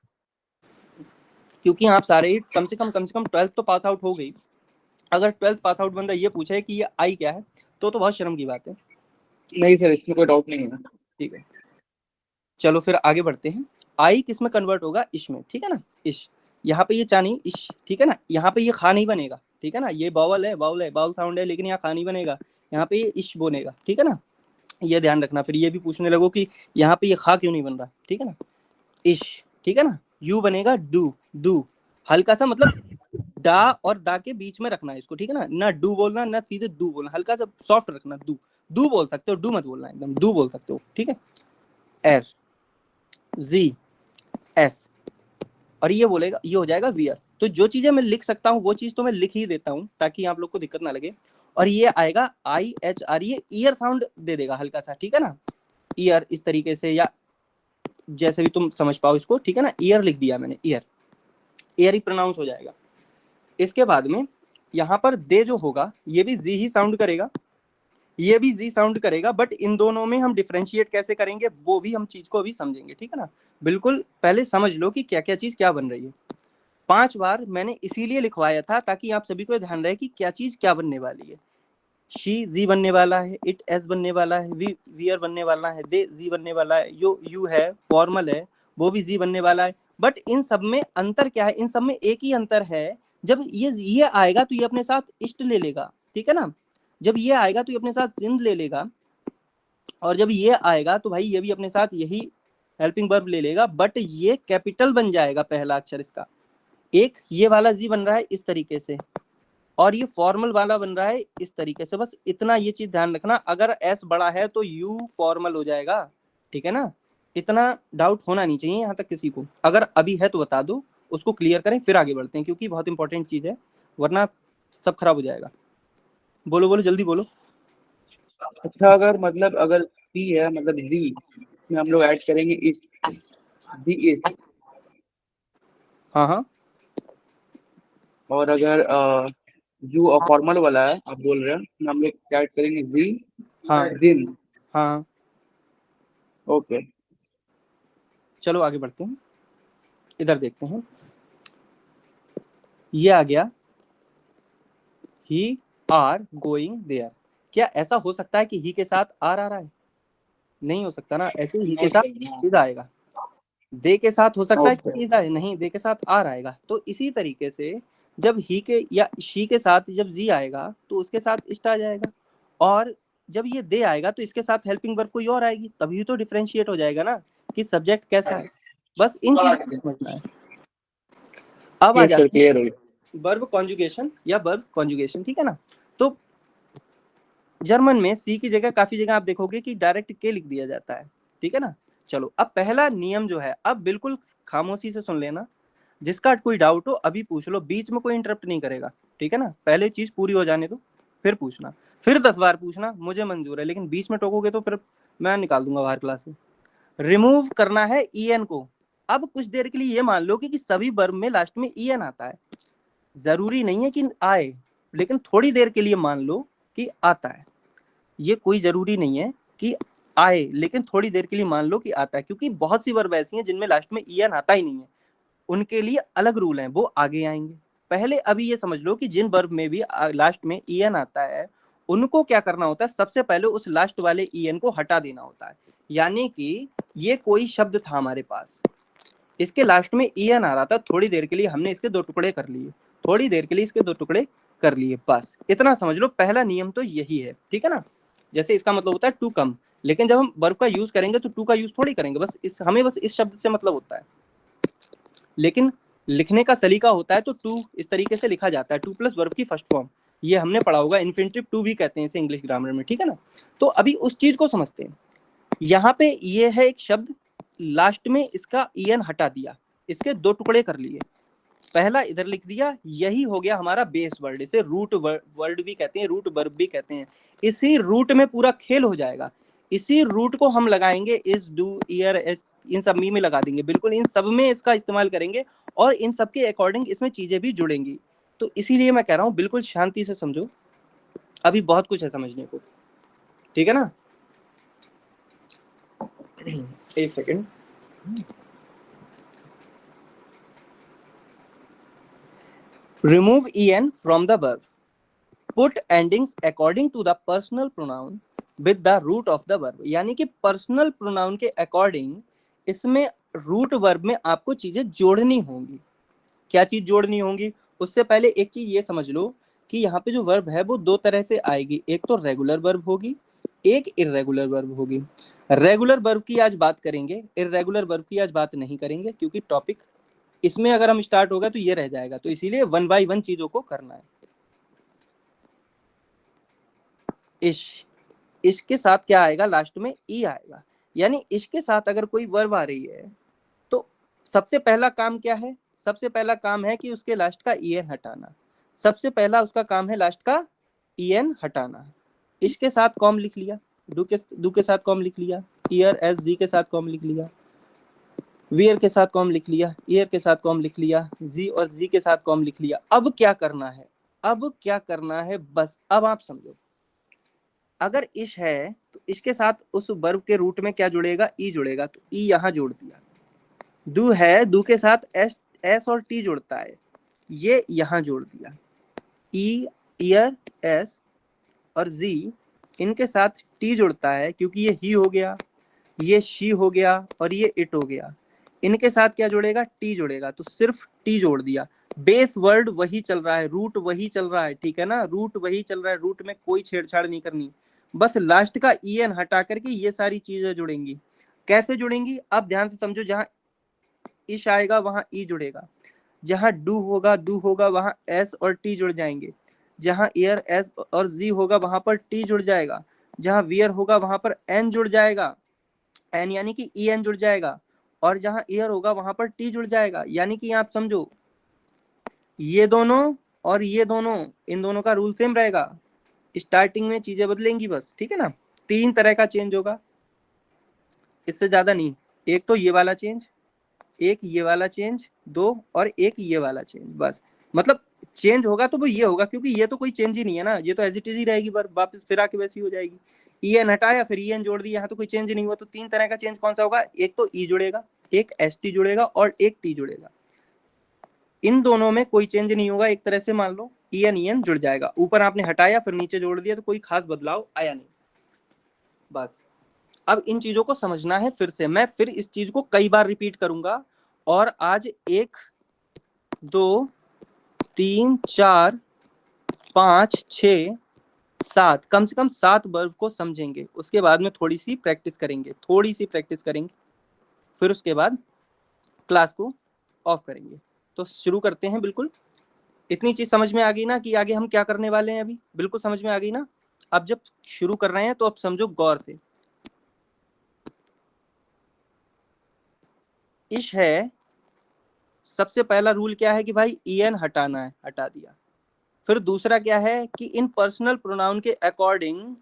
क्योंकि आप सारे ही कम से कम 12th तो पास आउट हो गई। अगर 12th पास आउट बंदा ये पूछे कि ये आई क्या है तो बहुत शर्म की बात है। नहीं सर, इसमें कोई डाउट नहीं है। ठीक है, चलो फिर आगे बढ़ते हैं। आई किस में कन्वर्ट होगा, इश में, ठीक है ना, इश। यहाँ पे ये चा नहीं, इश, ठीक है ना। यहाँ पे ये खा नहीं बनेगा, ठीक है ना, ये बाउल है, बाउल साउंड है, लेकिन यहाँ खा नहीं बनेगा, यहाँ पे ये इश बनेगा, ठीक है ना। ये ध्यान रखना, फिर ये भी पूछने लगो कि यहाँ पे ये खा क्यों नहीं बन रहा, ठीक है ना, इश, ठीक है ना। यू बनेगा डू, डू, हल्का सा मतलब डा और दा के बीच में रखना है इसको, ठीक है ना, ना डू बोलना ना सीधे डू बोलना, हल्का सा सॉफ्ट रखना, डू, डू बोल सकते हो, डू मत बोलना, एकदम डू बोल सकते हो, ठीक है। एर, जी, एस, और ये बोलेगा, ये हो जाएगा वियर। तो जो चीजें मैं लिख सकता हूँ वो चीज तो मैं लिख ही देता हूँ ताकि आप लोग को दिक्कत ना लगे। और ये आएगा आई एच आर, ये ईयर साउंड दे देगा हल्का सा, ठीक है ना, ईयर इस तरीके से, या जैसे भी तुम समझ पाओ इसको, ठीक है ना। ईयर लिख दिया मैंने, ईयर, ईयर ही प्रोनाउंस हो जाएगा। इसके बाद में यहाँ पर दे जो होगा ये भी जी ही साउंड करेगा, ये भी जी साउंड करेगा, बट इन दोनों में हम डिफरेंशिएट कैसे करेंगे वो भी हम चीज को अभी समझेंगे, ठीक है ना। बिल्कुल पहले समझ लो कि क्या क्या चीज क्या बन रही है। 5 बार मैंने इसीलिए लिखवाया था ताकि आप सभी को ध्यान रहे कि क्या चीज क्या बनने वाली है। शी जी बनने वाला है, इट एस बनने वाला है, वी वियर बनने वाला है, दे जी बनने वाला है, यो यू है, फॉर्मल है, वो भी जी बनने वाला है। बट इन सब में अंतर क्या है, इन सब में एक ही अंतर है, जब ये आएगा तो ये अपने साथ इष्ट ले लेगा, ठीक है ना। जब ये आएगा तो ये अपने साथ जिंद ले लेगा, और जब ये आएगा तो भाई ये भी अपने साथ यही हेल्पिंग वर्ब ले लेगा, बट ये कैपिटल बन जाएगा पहला अक्षर इसका। एक ये वाला जी बन रहा है इस तरीके से, और ये फॉर्मल वाला बन रहा है इस तरीके से। बस इतना ये चीज ध्यान रखना, अगर एस बड़ा है तो यू फॉर्मल हो जाएगा, ठीक है ना। इतना डाउट होना नहीं चाहिए यहाँ तक किसी को, अगर अभी है तो बता दो, उसको क्लियर करें फिर आगे बढ़ते हैं, क्योंकि बहुत इंपॉर्टेंट चीज है, वरना सब खराब हो जाएगा। बोलो बोलो जल्दी बोलो। अच्छा, अगर मतलब अगर सी है मतलब जी में हम लोग ऐड करेंगे इस, दी इज, हाँ हाँ और अगर जो फॉर्मल वाला है आप बोल रहे हैं हम लोग ऐड करेंगे जी, हाँ दिन। हाँ, ओके, चलो आगे बढ़ते हैं, इधर देखते हैं। ये आ गया ही आर गोइंग देयर। क्या ऐसा हो सकता है कि ही के साथ आर आ रहा है? नहीं हो सकता ना, ऐसे ही के साथ इज आएगा। दे के साथ हो सकता है कि इज आए, नहीं, दे के साथ आर आएगा। तो इसी तरीके से जब ही के या शी के साथ जब जी आएगा तो उसके साथ इस्ट आ जाएगा, और जब ये दे आएगा तो इसके साथ हेल्पिंग वर्ब कोई और आएगी, तभी तो डिफरेंशिएट हो जाएगा ना कि सब्जेक्ट कैसा है। बस इन चीजों को समझना है। अब आ जाते हैं क्लियर हो गया। वर्ब कॉन्जुगेशन या वर्ब कॉन्जुगेशन, ठीक है ना। तो जर्मन में सी की जगह काफी जगह आप देखोगे कि डायरेक्ट के लिख दिया जाता है, ठीक है ना। चलो अब पहला नियम जो है, अब बिल्कुल खामोशी से सुन लेना, जिसका कोई डाउट हो अभी पूछ लो, बीच में कोई इंटरप्ट नहीं करेगा, ठीक है ना। पहले चीज पूरी हो जाने दो फिर पूछना, फिर 10 बार पूछना, मुझे मंजूर है, लेकिन बीच में टोकोगे तो फिर मैं निकाल दूंगा बाहर क्लास से। रिमूव करना है en को। अब कुछ देर के लिए ये मान लो कि सभी वर्ब में लास्ट में en आता है, जरूरी नहीं है कि आए, लेकिन थोड़ी देर के लिए मान लो कि आता है। ये कोई जरूरी नहीं है कि आए, लेकिन थोड़ी देर के लिए मान लो कि आता है, क्योंकि बहुत सी वर्ब ऐसी हैं जिनमें लास्ट में en आता ही नहीं है, उनके लिए अलग रूल हैं, वो आगे आएंगे। पहले अभी ये समझ लो कि जिन वर्ब में भी लास्ट में en आता है, उनको क्या करना होता है, सबसे पहले उस लास्ट वाले en को हटा देना होता है। यानी कि ये कोई शब्द था हमारे पास, इसके लास्ट में en आ रहा था, थोड़ी देर के लिए हमने इसके 2 टुकड़े कर लिए, थोड़ी देर के लिए इसके 2 टुकड़े कर लिए, बस इतना समझ लो। पहला नियम तो यही है, ठीक है ना। जैसे इसका मतलब होता है टू कम, लेकिन जब हम वर्ब का यूज करेंगे तो टू का यूज थोड़ी करेंगे, बस हमें बस इस शब्द से मतलब होता है, लेकिन लिखने का सलीका होता है तो टू इस तरीके से लिखा जाता है, टू प्लस वर्ब की फर्स्ट फॉर्म, ये हमने पढ़ा होगा, इन्फिनिटिव टू भी कहते हैं इसे इंग्लिश ग्रामर में, ठीक है ना। तो अभी उस चीज को समझते हैं। यहाँ पे ये है एक शब्द, लास्ट में इसका en हटा दिया, इसके 2 टुकड़े कर लिए, पहला इधर लिख दिया, यही हो गया हमारा बेस वर्ड, इसे रूट वर्ड भी कहते हैं, रूट वर्ब भी कहते हैं। इसी रूट में पूरा खेल हो जाएगा, इसी रूट को हम लगाएंगे इस, डू, ईयर, एस, इन सब में लगा देंगे, बिल्कुल इन सब में इसका इस्तेमाल करेंगे, और इन सब के अकॉर्डिंग इसमें चीजें भी जुड़ेंगी। तो इसीलिए मैं कह रहा हूँ बिल्कुल शांति से समझो, अभी बहुत कुछ है समझने को, ठीक है ना। एक second, remove en from the verb, put endings according to the personal pronoun with the root of the verb। यानी कि पर्सनल प्रोनाउन के अकॉर्डिंग इसमें रूट वर्ब में आपको चीजें जोड़नी होंगी। क्या चीज जोड़नी होंगी, उससे पहले एक चीज ये समझ लो कि यहाँ पे जो वर्ब है वो 2 तरह से आएगी, एक तो रेगुलर वर्ब होगी, एक इर्रेगुलर वर्ब होगी। रेगुलर वर्ब की आज बात करेंगे, इर्रेगुलर वर्ब की आज बात नहीं करेंगे, क्योंकि टॉपिक इसमें अगर हम स्टार्ट होगा तो ये रह जाएगा, तो इसीलिए 1 बाय 1 चीजों को करना है। इसके साथ क्या आएगा, लास्ट में ई आएगा, यानी इसके साथ अगर कोई वर्ब आ रही है तो सबसे पहला काम क्या है, सबसे पहला काम है कि उसके लास्ट का en हटाना, सबसे पहला उसका काम है लास्ट का en हटाना। इसके साथ कॉम लिख लिया, डू के साथ कॉम लिख लिया, ईयर एस जी के साथ कॉम लिख लिया, वियर के साथ कॉम लिख लिया, ईयर के साथ कॉम लिख लिया, जी और जी के साथ कॉम लिख लिया। अब क्या करना है, अब क्या करना है, बस अब आप समझो। अगर इश है तो इसके साथ उस वर्ब के रूट में क्या जुड़ेगा, ई जुड़ेगा, तो ई यहाँ जोड़ दिया। डू है, डू के साथ एस और टी जुड़ता है, ये यहाँ जोड़ दिया। ई, ईयर, एस और जी, इनके साथ टी जुड़ता है, क्योंकि ये ही हो गया, ये शी हो गया और ये इट हो गया। इनके साथ क्या जुड़ेगा, टी जुड़ेगा, तो सिर्फ टी जोड़ दिया। बेस वर्ड वही चल रहा है, रूट वही चल रहा है, ठीक है ना, रूट वही चल रहा है, रूट में कोई छेड़छाड़ नहीं करनी, बस लास्ट का en हटा करके ये सारी चीजें जुड़ेंगी। कैसे जुड़ेंगी, अब ध्यान से समझो। जहां इश आएगा वहां ई जुड़ेगा, जहां डू होगा वहां एस और टी जुड़ जाएंगे, जहां ईयर, एस और जी होगा वहां पर टी जुड़ जाएगा, जहां वियर होगा वहां पर एन जुड़ जाएगा, एन यानी कि ई एन जुड़ जाएगा, और जहां ईयर होगा वहां पर टी जुड़ जाएगा। यानी कि आप समझो, ये दोनों और ये दोनों, इन दोनों का रूल सेम रहेगा, स्टार्टिंग में चीजें बदलेंगी बस, ठीक है ना। 3 तरह का चेंज होगा, इससे ज्यादा नहीं। एक तो ये वाला चेंज, एक ये वाला चेंज, 2 और एक ये वाला चेंज, बस। मतलब चेंज होगा तो वो ये होगा, क्योंकि ये तो कोई चेंज ही नहीं है ना, ये तो एज इट इज ही रहेगी, वापस फिर आके वैसी हो जाएगी। en हटाया फिर en जोड़ दिया, यहाँ तो कोई चेंज नहीं हुआ। तो 3 तरह का चेंज कौन सा होगा, एक तो e जुड़ेगा, एक st जुड़ेगा और एक t जुड़ेगा। इन दोनों में कोई चेंज नहीं होगा, एक तरह से मान लो en जुड़ जाएगा। ऊपर आपने हटाया फिर नीचे जोड़ दिया, तो कोई खास बदलाव आया नहीं, बस। अब इन चीजों को समझना है फिर से, मैं फिर इस चीज को कई बार रिपीट करूंगा, और आज 1 2 3 4 5 6 7, कम से कम 7 वर्ब को समझेंगे। उसके बाद में थोड़ी सी प्रैक्टिस करेंगे, फिर उसके बाद क्लास को ऑफ करेंगे। तो शुरू करते हैं। बिल्कुल इतनी चीज समझ में आ गई ना कि आगे हम क्या करने वाले हैं, अभी बिल्कुल समझ में आ गई ना। अब जब शुरू कर रहे हैं तो अब समझो गौर से। इश है, सबसे पहला रूल क्या है कि भाई en हटाना है, हटा दिया। फिर दूसरा क्या है कि इन पर्सनल प्रोनाउन के अकॉर्डिंग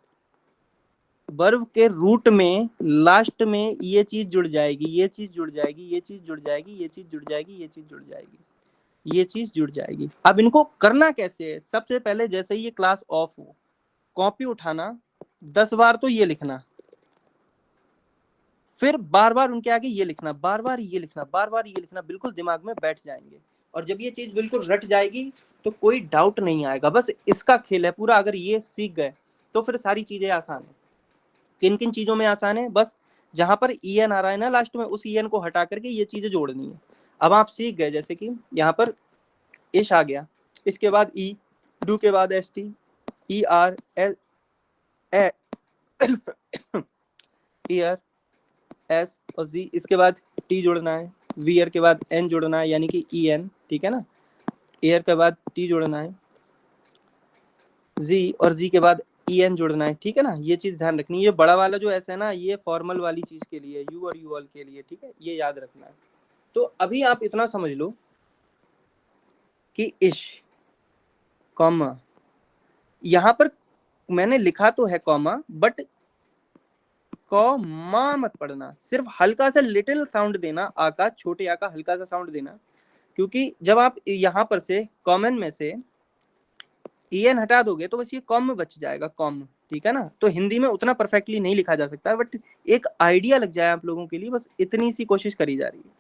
वर्ब के रूट में लास्ट में ये चीज जुड़ जाएगी, ये चीज जुड़ जाएगी, ये चीज जुड़ जाएगी, ये चीज जुड़ जाएगी, ये चीज जुड़ जाएगी, ये चीज जुड़ जाएगी। अब इनको करना कैसे है? सबसे पहले जैसे ही ये क्लास ऑफ हो, कॉपी उठाना, 10 बार तो ये लिखना, फिर बार बार उनके आगे ये लिखना, बार बार ये लिखना, बार बार ये लिखना, बिल्कुल दिमाग में बैठ जाएंगे। और जब ये चीज बिल्कुल रट जाएगी तो कोई डाउट नहीं आएगा। बस इसका खेल है पूरा। अगर ये सीख गए तो फिर सारी चीजें आसान है। किन किन चीजों में आसान है? बस जहां पर en आ रहा है ना लास्ट में, उस en को हटा करके ये चीजें जोड़नी है। अब आप सीख गए, जैसे कि यहाँ पर इश आ गया, इसके बाद ई, डू के बाद S T, E R, year, S और जी, इसके बाद टी जोड़ना है, वियर के बाद एन जोड़ना है यानी कि ई एन, ठीक है ना। ईयर के बाद टी जोड़ना है, जी और जी के बाद ई एन जोड़ना है, ठीक है ना। ये चीज ध्यान रखनी है। ये बड़ा वाला जो एस है ना, ये फॉर्मल वाली चीज के लिए, यू और यू ऑल के लिए, ठीक है, ये याद रखना है। तो अभी आप इतना समझ लो कि इश कॉमा, यहाँ पर मैंने लिखा तो है कॉमा, बट कॉमा मत पढ़ना, सिर्फ हल्का सा लिटिल साउंड देना, आ का, छोटे आ का हल्का सा साउंड देना, क्योंकि जब आप यहाँ पर से कॉमन में से en हटा दोगे तो बस ये कॉम बच जाएगा, कॉम, ठीक है ना। तो हिंदी में उतना परफेक्टली नहीं लिखा जा सकता, बट एक आइडिया लग जाए आप लोगों के लिए, बस इतनी सी कोशिश करी जा रही है।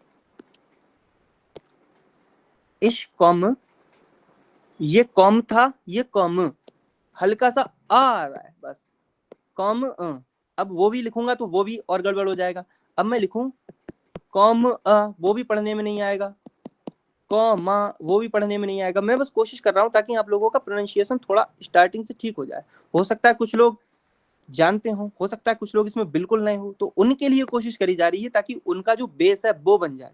इश कॉम, ये कॉम था, ये कॉम, हल्का सा आ रहा है बस, कॉम। अब वो भी लिखूंगा तो वो भी और गड़बड़ हो जाएगा। अब मैं लिखूं कॉम वो भी पढ़ने में नहीं आएगा, कॉमा वो भी पढ़ने में नहीं आएगा। मैं बस कोशिश कर रहा हूं ताकि आप लोगों का प्रोनाउंसिएशन थोड़ा स्टार्टिंग से ठीक हो जाए। हो सकता है कुछ लोग जानते हो सकता है कुछ लोग इसमें बिल्कुल नहीं हो, तो उनके लिए कोशिश करी जा रही है ताकि उनका जो बेस है वो बन जाए।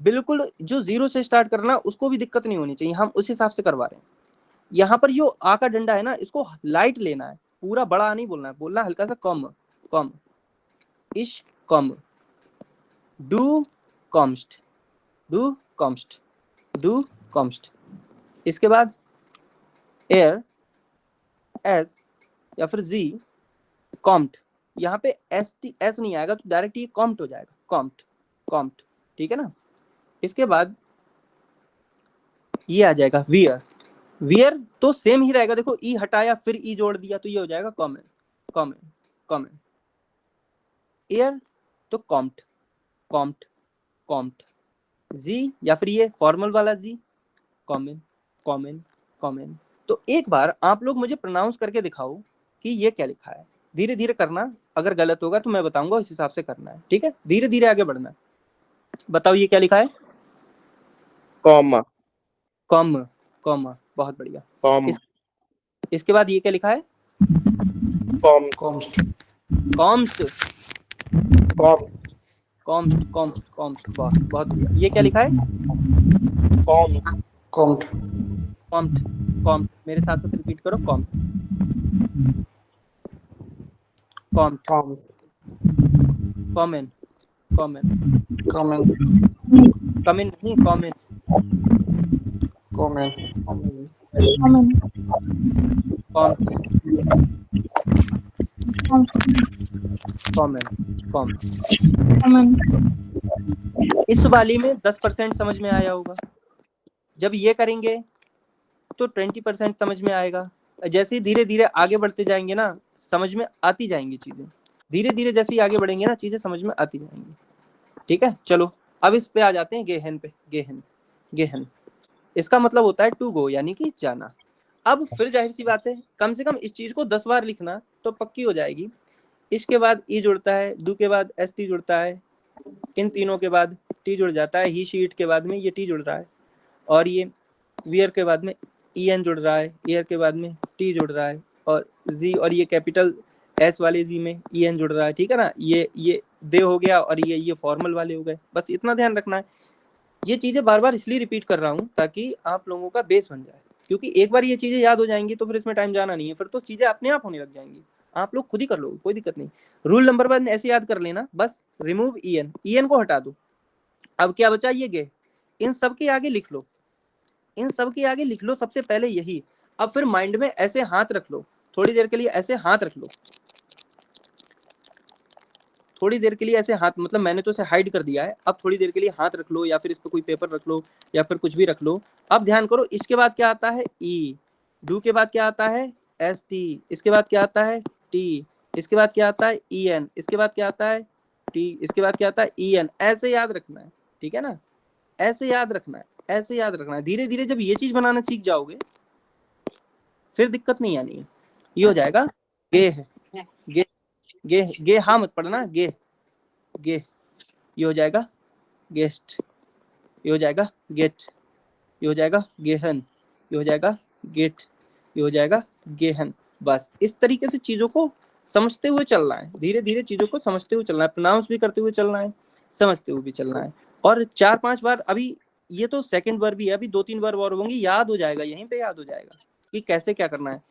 बिल्कुल जो जीरो से स्टार्ट करना उसको भी दिक्कत नहीं होनी चाहिए, हम उस हिसाब से करवा रहे हैं। यहाँ पर जो आ का डंडा है ना, इसको लाइट लेना है, पूरा बड़ा नहीं बोलना है, बोलना हल्का सा कॉम, कॉम, इश कॉम, डू कॉम्स्ट, डू कॉम्स्ट, डू कॉम्स्ट। इसके बाद एयर, एस या फिर जी, कॉम्ट। यहाँ पे एस टी एस नहीं आएगा तो डायरेक्ट ये कॉम्ट हो जाएगा, कॉम्ट, कॉम्ट, ठीक है ना। इसके बाद ये आ जाएगा वियर, वियर तो सेम ही रहेगा, देखो ई हटाया फिर ई जोड़ दिया तो ये हो जाएगा कॉमन, कॉमन, कॉमन। एयर तो कॉम्ट, कॉम्ट, कॉम्ट। जी या फिर ये फॉर्मल वाला जी, कॉमन, कॉमन, कॉमन। तो एक बार आप लोग मुझे प्रोनाउंस करके दिखाओ कि ये क्या लिखा है। धीरे धीरे करना, अगर गलत होगा तो मैं बताऊंगा, इस हिसाब से करना है, ठीक है। धीरे धीरे आगे बढ़ना है। बताओ ये क्या लिखा है? कॉमा, कॉम, कॉमा, बहुत बढ़िया। कॉम, इसके बाद ये क्या लिखा है? कॉम, कॉम्स्ट, कॉम, कॉम्स्ट, कॉम्स्ट, कॉम्स्ट, बहुत बहुत बढ़िया। ये क्या लिखा है? कॉम, कॉम्ट, कॉम्ट, कॉम्ट। मेरे साथ साथ रिपीट करो, कॉम्ट, कॉम्ट, कॉम, कॉमन, कॉमन, कॉमेंट, कमिन नहीं, कॉमन, कॉमेंट, common, कॉम, कॉमन, कॉम। common, इस वाली में 10% समझ में आया होगा। जब ये करेंगे तो 20% समझ में आएगा। जैसे ही धीरे धीरे आगे बढ़ते जाएंगे ना, समझ में आती जाएंगी चीजें। धीरे धीरे जैसे ही आगे बढ़ेंगे ना, चीजें समझ में आती जाएंगी, ठीक है। चलो अब इस पे आ जाते हैं, गेहन पे। गेहन, गेहन इसका मतलब होता है टू गो, यानी कि जाना। अब फिर जाहिर सी बात है, कम से कम इस चीज को 10 बार लिखना तो पक्की हो जाएगी। इसके बाद ई जुड़ता है, डू के बाद एस टी जुड़ता है, इन तीनों के बाद टी जुड़ जाता है, ही शीट के बाद में ये टी जुड़ रहा है, और ये वियर के बाद में ई एन जुड़ रहा है, ईयर के बाद में टी जुड़ रहा है, और जी और ये कैपिटल एस वाले जी में ई एन जुड़ रहा है, ठीक है ना। ये दे हो गया और ये फॉर्मल वाले हो गए। बस इतना ध्यान रखना है। ये चीजें बार बार इसलिए रिपीट कर रहा हूँ ताकि आप लोगों का बेस बन जाए, क्योंकि एक बार ये चीजें याद हो जाएंगी तो फिर इसमें टाइम जाना नहीं है, फिर तो चीजें अपने आप होने लग जाएंगी, आप लोग खुद ही कर लो, कोई दिक्कत नहीं। रूल नंबर 1 ऐसे याद कर लेना, बस रिमूव EN को हटा दो। अब क्या बचा, ये गे, इन सब के आगे लिख लो, इन सब के आगे लिख लो सबसे पहले यही। अब फिर माइंड में ऐसे हाथ रख लो, थोड़ी देर के लिए ऐसे हाथ रख लो, थोड़ी देर के लिए ऐसे हाथ, मतलब मैंने तो इसे हाइड कर दिया है, अब थोड़ी देर के लिए हाथ रख लो, या फिर इस पर कोई पेपर रख लो, या फिर कुछ भी रख लो। अब ध्यान करो, इसके बाद क्या आता है E, डू के बाद क्या आता है ST, इसके बाद क्या आता है T, इसके बाद क्या आता है EN, इसके बाद क्या आता है T, इसके बाद क्या आता है EN। ऐसे याद रखना है, ठीक है ना, ऐसे याद रखना है, ऐसे याद रखना है। धीरे धीरे जब ये चीज बनाना सीख जाओगे फिर दिक्कत नहीं आनी है। ये हो जाएगा गे है, गे गे गे, हाँ मत पढ़ना, गे गे, ये हो जाएगा गेस्ट, ये हो जाएगा गेट, ये हो जाएगा गेहन, ये हो जाएगा गेट, ये हो जाएगा गेहन। बस इस तरीके से चीजों को समझते हुए चलना है, धीरे धीरे चीजों को समझते हुए चलना है, प्रोनाउंस भी करते हुए चलना है, समझते हुए भी चलना है। और 4-5 बार, अभी ये तो सेकंड वर्ब भी है, अभी 2-3 बार और होंगी, याद हो जाएगा, यहीं पे याद हो जाएगा कि कैसे क्या करना है।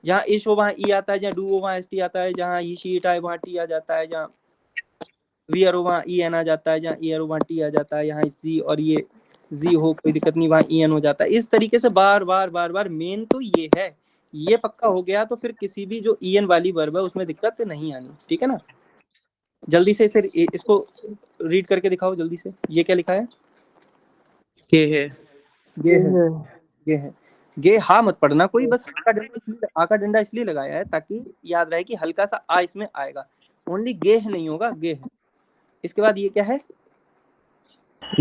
जहाँ इश हो वहाँ ई आता है, जहाँ डू हो वहाँ ST आता है, जहाँ ई शीट आए वहाँ T आ जाता है, जहाँ वियर हो वहाँ EN आ जाता है, जहाँ ईयर हो वहाँ T आ जाता है, यहाँ Z और ये Z हो कोई दिक्कत नहीं, वहाँ EN हो जाता है। इस तरीके से बार बार बार बार, मेन तो ये है, ये पक्का हो गया तो फिर किसी भी जो EN वाली वर्ब है उसमें दिक्कत नहीं आनी, ठीक है ना। जल्दी से इसे, इसको रीड करके दिखाओ जल्दी से, ये क्या लिखा है, के है, ये है, ये है गे, हा मत पढ़ना कोई, बस आ का डंडा इसलिए लगाया है ताकि याद रहे कि हल्का सा आ इसमें आएगा, ओनली गेह नहीं होगा, गेह। इसके बाद ये क्या है,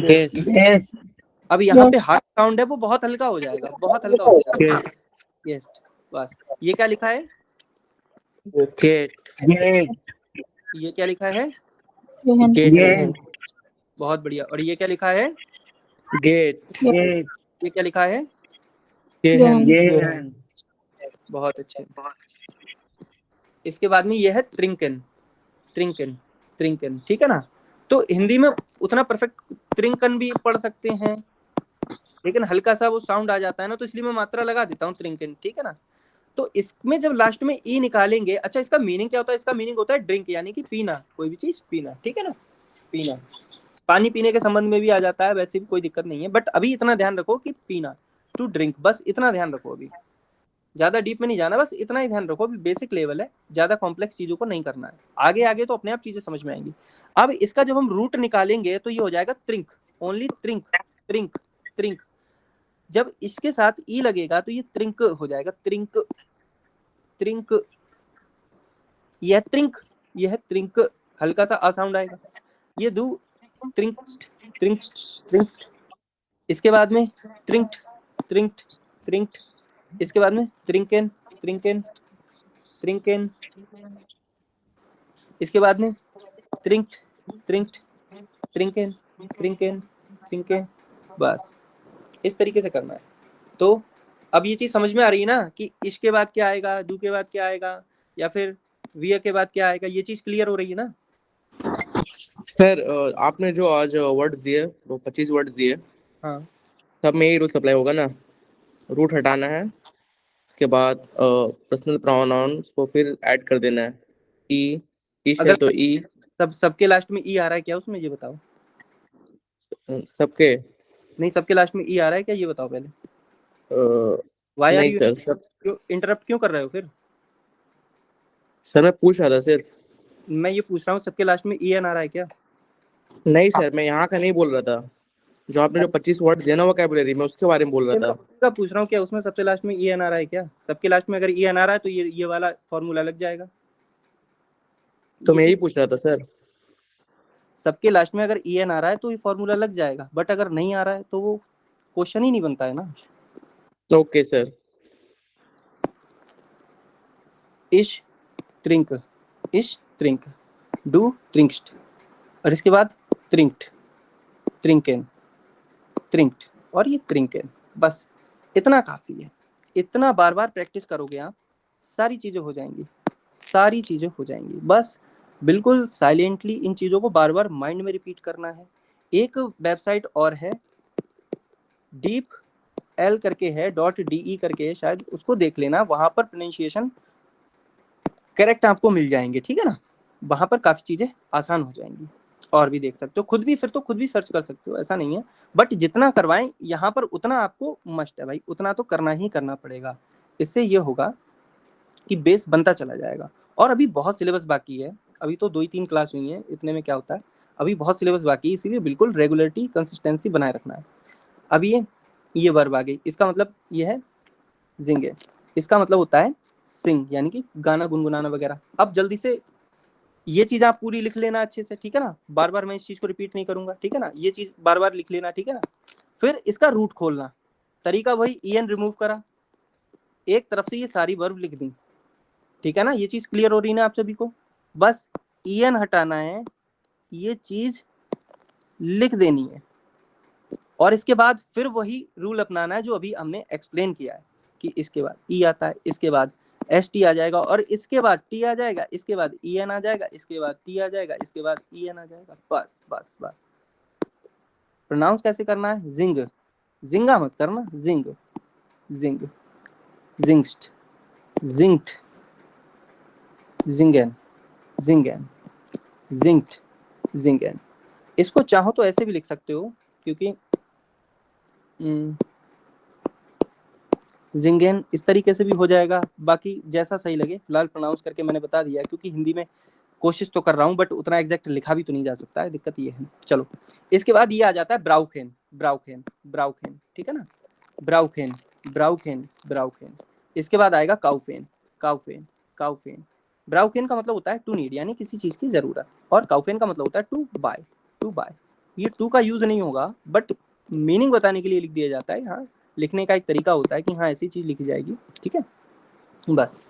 Yes. अब यहाँ पे हार्ड साउंड है वो बहुत हल्का हो जाएगा, बहुत हल्का हो जाएगा, गेस्ट। बस ये क्या लिखा है, गेट, Yes. ये क्या लिखा है, Yes. बहुत बढ़िया। और ये क्या लिखा है, गेट, Yes. ये क्या लिखा है, गेहन, Yes. बहुत अच्छे। इसके बाद में ये है त्रिंकन, त्रिंकन, त्रिंकन, ठीक है ना। तो हिंदी में उतना परफेक्ट त्रिंकन भी पढ़ सकते हैं, लेकिन हल्का सा वो साउंड आ जाता है ना, तो इसलिए मैं मात्रा लगा देता हूँ त्रिंकन, ठीक है ना। तो इसमें जब लास्ट में ई निकालेंगे, अच्छा इसका मीनिंग क्या होता है, इसका मीनिंग होता है ड्रिंक, यानी कि पीना, कोई भी चीज पीना, ठीक है ना, पीना। पानी पीने के संबंध में भी आ जाता है, वैसे भी कोई दिक्कत नहीं है, बट अभी इतना ध्यान रखो कि पीना, टू ड्रिंक, बस इतना ध्यान रखो, अभी ज्यादा डीप में नहीं जाना, बस इतना ही ध्यान रखो, अभी बेसिक लेवल है, ज्यादा कॉम्प्लेक्स चीजों को नहीं करना है, आगे आगे तो अपने आप चीजें समझ में आएंगी। अब इसका जब हम रूट निकालेंगे तो ये हो जाएगा त्रिंक, ओनली त्रिंक, त्रिंक, त्रिंक। जब इसके साथ ई लगेगा तो ये त्रिंक हो जाएगा, त्रिंक, त्रिंक, यह त्रिंक, यह त्रिंक, हल्का सा आ साउंड आएगा, ये दू त्रिंक, त्रिंक, त्रिंक। इसके बाद में त्रिंक्ट, त्रिंक्ट, त्रिंक्ट। इसके बाद में त्रिंकेन, त्रिंकेन, त्रिंकेन। इसके बाद में त्रिंक्ट, त्रिंक्ट, त्रिंकेन, त्रिंकेन, त्रिंकेन। बस इस तरीके से करना है। तो अब ये चीज समझ में आ रही है ना कि इश के बाद क्या आएगा, डू के बाद क्या आएगा, या फिर वियर के बाद क्या आएगा, ये चीज क्लियर हो रही है ना। सर आपने जो आज वर्ड्स दिए, वो 25 वर्ड्स दिए, हाँ सब में यही रूल अप्लाई होगा ना, रूट हटाना है, उसके बाद पर्सनल प्रोनाउंस को फिर ऐड कर देना है, ई, इश है अगर तो ई, सबके लास्ट में ई आ रहा है क्या उसमें, ये बताओ। सबके, नहीं, सबके लास्ट में ई आ रहा है क्या, ये बताओ पहले। वाई आर नहीं यू सर, सब इंटरप्ट क्यों कर रहे हो फिर। सर मैं पूछ रहा था सिर्फ। मैं ये पूछ रहा हूँ सबके लास्ट में ई एन आ रहा है क्या। नहीं सर, मैं यहाँ का नहीं बोल रहा था, जो आपने जो 25 वर्ड दिया ना वोकैबुलरी में, उसके बारे में बोल रहा था। मैं पूछ रहा हूँ क्या उसमें सबसे लास्ट में ई एन आ रहा है क्या। सबके लास्ट में अगर ई एन आ रहा है तो ये वाला फॉर्मूला लग जाएगा। तो मैं यही पूछ रहा था सर। सबके लास्ट में अगर ई एन आ रहा है तो ये फॉर्मूला लग जाएगा, बट अगर नहीं आ रहा है तो वो क्वेश्चन ही नहीं बनता है ना। Okay sir. इश त्रिंक, इश त्रिंक, डू त्रिंक्स्ट, और इसके बाद त्रिंक्ट, त्रिंकेन, त्रिंक्ट, और ये त्रिंकेन। बस इतना काफी है, इतना बार बार प्रैक्टिस करोगे आप, सारी चीजें हो जाएंगी, सारी चीजें हो जाएंगी। बस बिल्कुल साइलेंटली इन चीजों को बार बार माइंड में रिपीट करना है। एक वेबसाइट और है, डीप एल करके है, डॉट DE करके है, शायद उसको देख लेना, वहां पर प्रोनाउंसिएशन करेक्ट आपको मिल जाएंगे, ठीक है ना। वहां पर काफी चीजें आसान हो जाएंगी। और भी देख सकते हो खुद भी, फिर तो खुद भी सर्च कर सकते हो, ऐसा नहीं है, बट जितना करवाएं यहाँ पर उतना आपको मस्ट है भाई, उतना तो करना ही करना पड़ेगा। इससे ये होगा कि बेस बनता चला जाएगा। और अभी बहुत सिलेबस बाकी है, अभी तो 2 ही 3 क्लास हुई है, इतने में क्या होता है, अभी बहुत सिलेबस बाकी है, इसीलिए बिल्कुल रेगुलरिटी कंसिस्टेंसी बनाए रखना है। अब ये वर्ब आ गई, इसका मतलब ये है जिंगे, इसका मतलब होता है सिंग, यानी कि गाना गुनगुनाना वगैरह। अब जल्दी से ये चीज आप पूरी लिख लेना अच्छे से, ठीक है ना, बार बार मैं इस चीज को रिपीट नहीं करूंगा, ठीक है ना, ये चीज बार बार लिख लेना, ठीक है ना। फिर इसका रूट खोलना, तरीका वही, EN रिमूव करा, एक तरफ से ये सारी वर्ब लिख दी, ठीक है ना। ये चीज क्लियर हो रही है ना आप सभी को, बस EN हटाना है, ये चीज लिख देनी है, और इसके बाद फिर वही रूल अपनाना है जो अभी हमने एक्सप्लेन किया है कि इसके बाद E आता है, इसके बाद ST आ जाएगा, और इसके बाद T आ जाएगा, इसके बाद EN आ जाएगा, इसके बाद T आ जाएगा, इसके बाद EN आ जाएगा, बस बस बस। प्रोनाउंस कैसे करना है, जिंग, जिंगा मत करना, जिंग, जिंग, जिंग्स्ट, जिंक्ट, जिंगन, जिंगन, जिंक्ट, जिंगन। इसको चाहो तो ऐसे भी लिख सकते हो, क्योंकि जिंगेन इस तरीके से भी हो जाएगा, बाकी जैसा सही लगे। फिलहाल प्रोनाउंस करके मैंने बता दिया, क्योंकि हिंदी में कोशिश तो कर रहा हूँ, बट उतना एग्जैक्ट लिखा भी तो नहीं जा सकता है, दिक्कत ये है। चलो, इसके बाद ये आ जाता है ब्राउखेन, ब्राउखेन, ब्राउखेन, ठीक है ना, ब्राउखेन, ब्राउखेन, ब्राउखेन। इसके बाद आएगा काउफेन, काउफेन, काउफेन। ब्राउखेन का मतलब होता है टू नीड, यानी किसी चीज की जरूरत, और काउफेन का मतलब होता है टू बाय, टू बाय। ये टू का यूज नहीं होगा, बट मीनिंग बताने के लिए लिख दिया जाता है। हाँ, लिखने का एक तरीका होता है कि हाँ ऐसी चीज लिखी जाएगी, ठीक है, बस।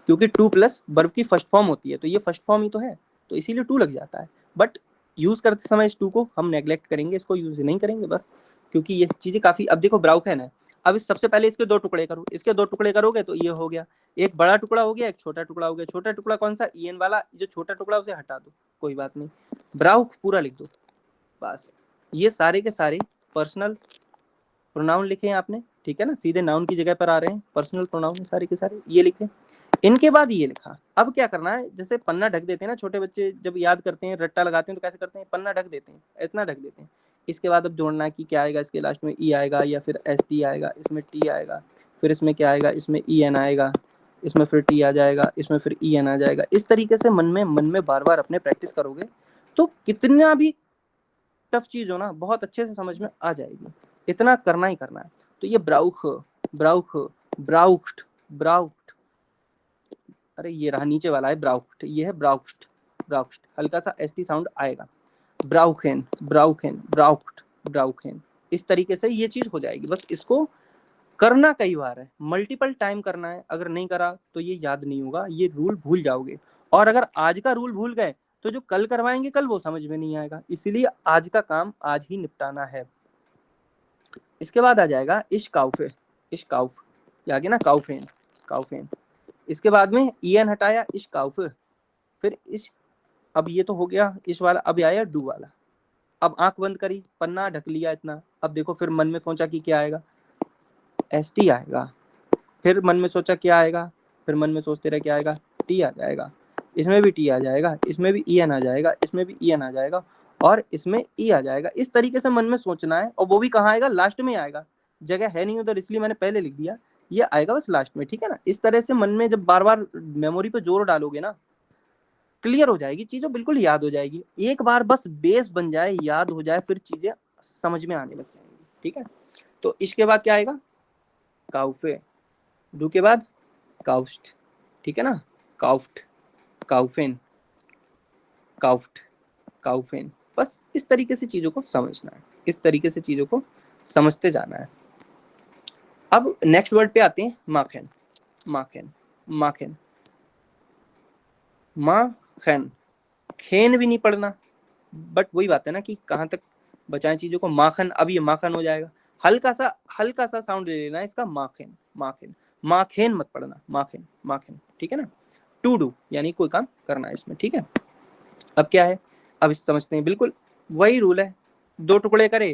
क्योंकि टू प्लस वर्ब की फर्स्ट फॉर्म होती है, तो ये फर्स्ट फॉर्म ही तो है, तो इसीलिए टू लग जाता है। बट यूज करते समय इस टू को हम नेग्लेक्ट करेंगे, इसको यूज नहीं करेंगे बस, क्योंकि ये चीजें काफी। अब देखो ब्राउखेन है, अब सबसे पहले इसके 2 टुकड़े करो, इसके 2 टुकड़े करोगे तो ये हो गया, एक बड़ा टुकड़ा हो गया, एक छोटा टुकड़ा हो गया। छोटा टुकड़ा कौन सा, EN वाला, जो छोटा टुकड़ा उसे हटा दो, कोई बात नहीं, ब्राउख पूरा लिख दो, बस। ये सारे के सारे पर्सनल प्रोनाउन लिखे हैं आपने, ठीक है ना, सीधे नाउन की जगह पर आ रहे हैं, पर्सनल प्रोनाउन सारे के सारे ये लिखे। इनके बाद ये लिखा, अब क्या करना है, जैसे पन्ना ढक देते हैं ना छोटे बच्चे, जब याद करते हैं, रट्टा लगाते हैं, तो कैसे करते हैं, पन्ना ढक देते हैं, इतना ढक देते हैं। इसके बाद अब जोड़ना है कि क्या आएगा, इसके लास्ट में E आएगा, या फिर ST आएगा, इसमें T आएगा, फिर इसमें क्या आएगा, इसमें EN आएगा, इसमें फिर T आ जाएगा, इसमें फिर EN आ जाएगा। इस तरीके से मन में बार बार अपने प्रैक्टिस करोगे तो कितना भी टफ चीज हो ना, बहुत अच्छे से समझ में आ जाएगी। इतना करना ही करना है। तो ये ब्राउख, ब्राउख, ब्राउख्ट, ब्राउख्ट, अरे ये रहा नीचे वाला है ब्राउख्ट, ये है ब्राउख्ट, ब्राउख्ट, हल्का सा ST साउंड आएगा, ब्राउखेन, ब्राउखेन, ब्राउख्ट, ब्राउखेन। इस तरीके से ये चीज हो जाएगी। बस इसको करना कई बार है, मल्टीपल टाइम करना है, अगर नहीं करा तो ये याद नहीं होगा, ये रूल भूल जाओगे। और अगर आज का रूल भूल गए तो जो कल करवाएंगे कल वो समझ में नहीं आएगा, इसीलिए आज का काम आज ही निपटाना है। इसके बाद आ जाएगा इश्काउफे, इश्काउफ, ये आगे ना काउफेन, काउफेन। इसके बाद में EN हटाया, इश्काउफे, फिर इस, अब ये तो हो गया इस वाला, अब आया डू वाला। अब आंख बंद करी, पन्ना ढक लिया इतना, अब देखो फिर मन में सोचा कि क्या आएगा, ST आएगा, फिर मन में सोचा क्या आएगा, फिर मन में सोचते रहे क्या आएगा, T आ जाएगा, इसमें भी T आ जाएगा, इसमें भी EN आ जाएगा, इसमें भी EN आ जाएगा, और इसमें E आ जाएगा। इस तरीके से मन में सोचना है, और वो भी कहाँ आएगा, लास्ट में आएगा, जगह है नहीं उधर, इसलिए मैंने पहले लिख दिया, ये आएगा बस लास्ट में, ठीक है ना। इस तरह से मन में जब बार बार मेमोरी पे जोर डालोगे ना, क्लियर हो जाएगी चीजें, बिल्कुल याद हो जाएगी। एक बार बस बेस बन जाए, याद हो जाए, फिर चीजें समझ में आने लग जाएंगी, ठीक है। तो इसके बाद क्या आएगा, काउफे, डू के बाद काउस्ट, ठीक है ना, काउफ्ट, काउफेन, काउफ्ट, काउफेन। बस इस तरीके से चीजों को समझना है, इस तरीके से चीजों को समझते जाना है। अब नेक्स्ट वर्ड पे आते हैं, माखन, माखन, माखन, माखन। खेन भी नहीं पढ़ना, बट वही बात है ना कि कहाँ तक बचाएं चीजों को। माखन, अब ये माखन हो जाएगा, हल्का सा साउंड ले लेना है इसका, माखन, माखन, माखेन मत पढ़ना, माखन, माखन, ठीक है ना। टू डू यानी कोई काम करना है इसमें, ठीक है। अब क्या है, अब इस समझते हैं, बिल्कुल वही रूल है, 2 टुकड़े करे,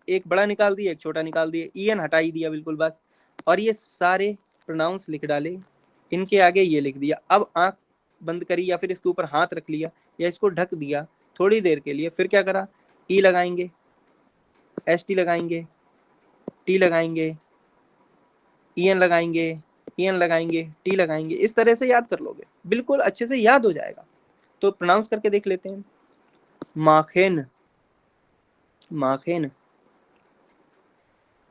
एक बड़ा निकाल दिया, एक छोटा निकाल दिया, ईएन हटा ही दिया बिल्कुल बस, और ये सारे प्रोनाउंस लिख डाले, इनके आगे ये लिख दिया। अब आंख बंद करी या फिर इसके ऊपर हाथ रख लिया या इसको ढक दिया थोड़ी देर के लिए, फिर क्या करा, ई लगाएंगे, एस टी लगाएंगे, टी लगाएंगे, ईएन लगाएंगे, ईएन लगाएंगे, टी लगाएंगे, इस तरह से याद कर लोगे, बिल्कुल अच्छे से याद हो जाएगा। तो प्रोनाउंस करके देख लेते हैं। माखेन, माखेन,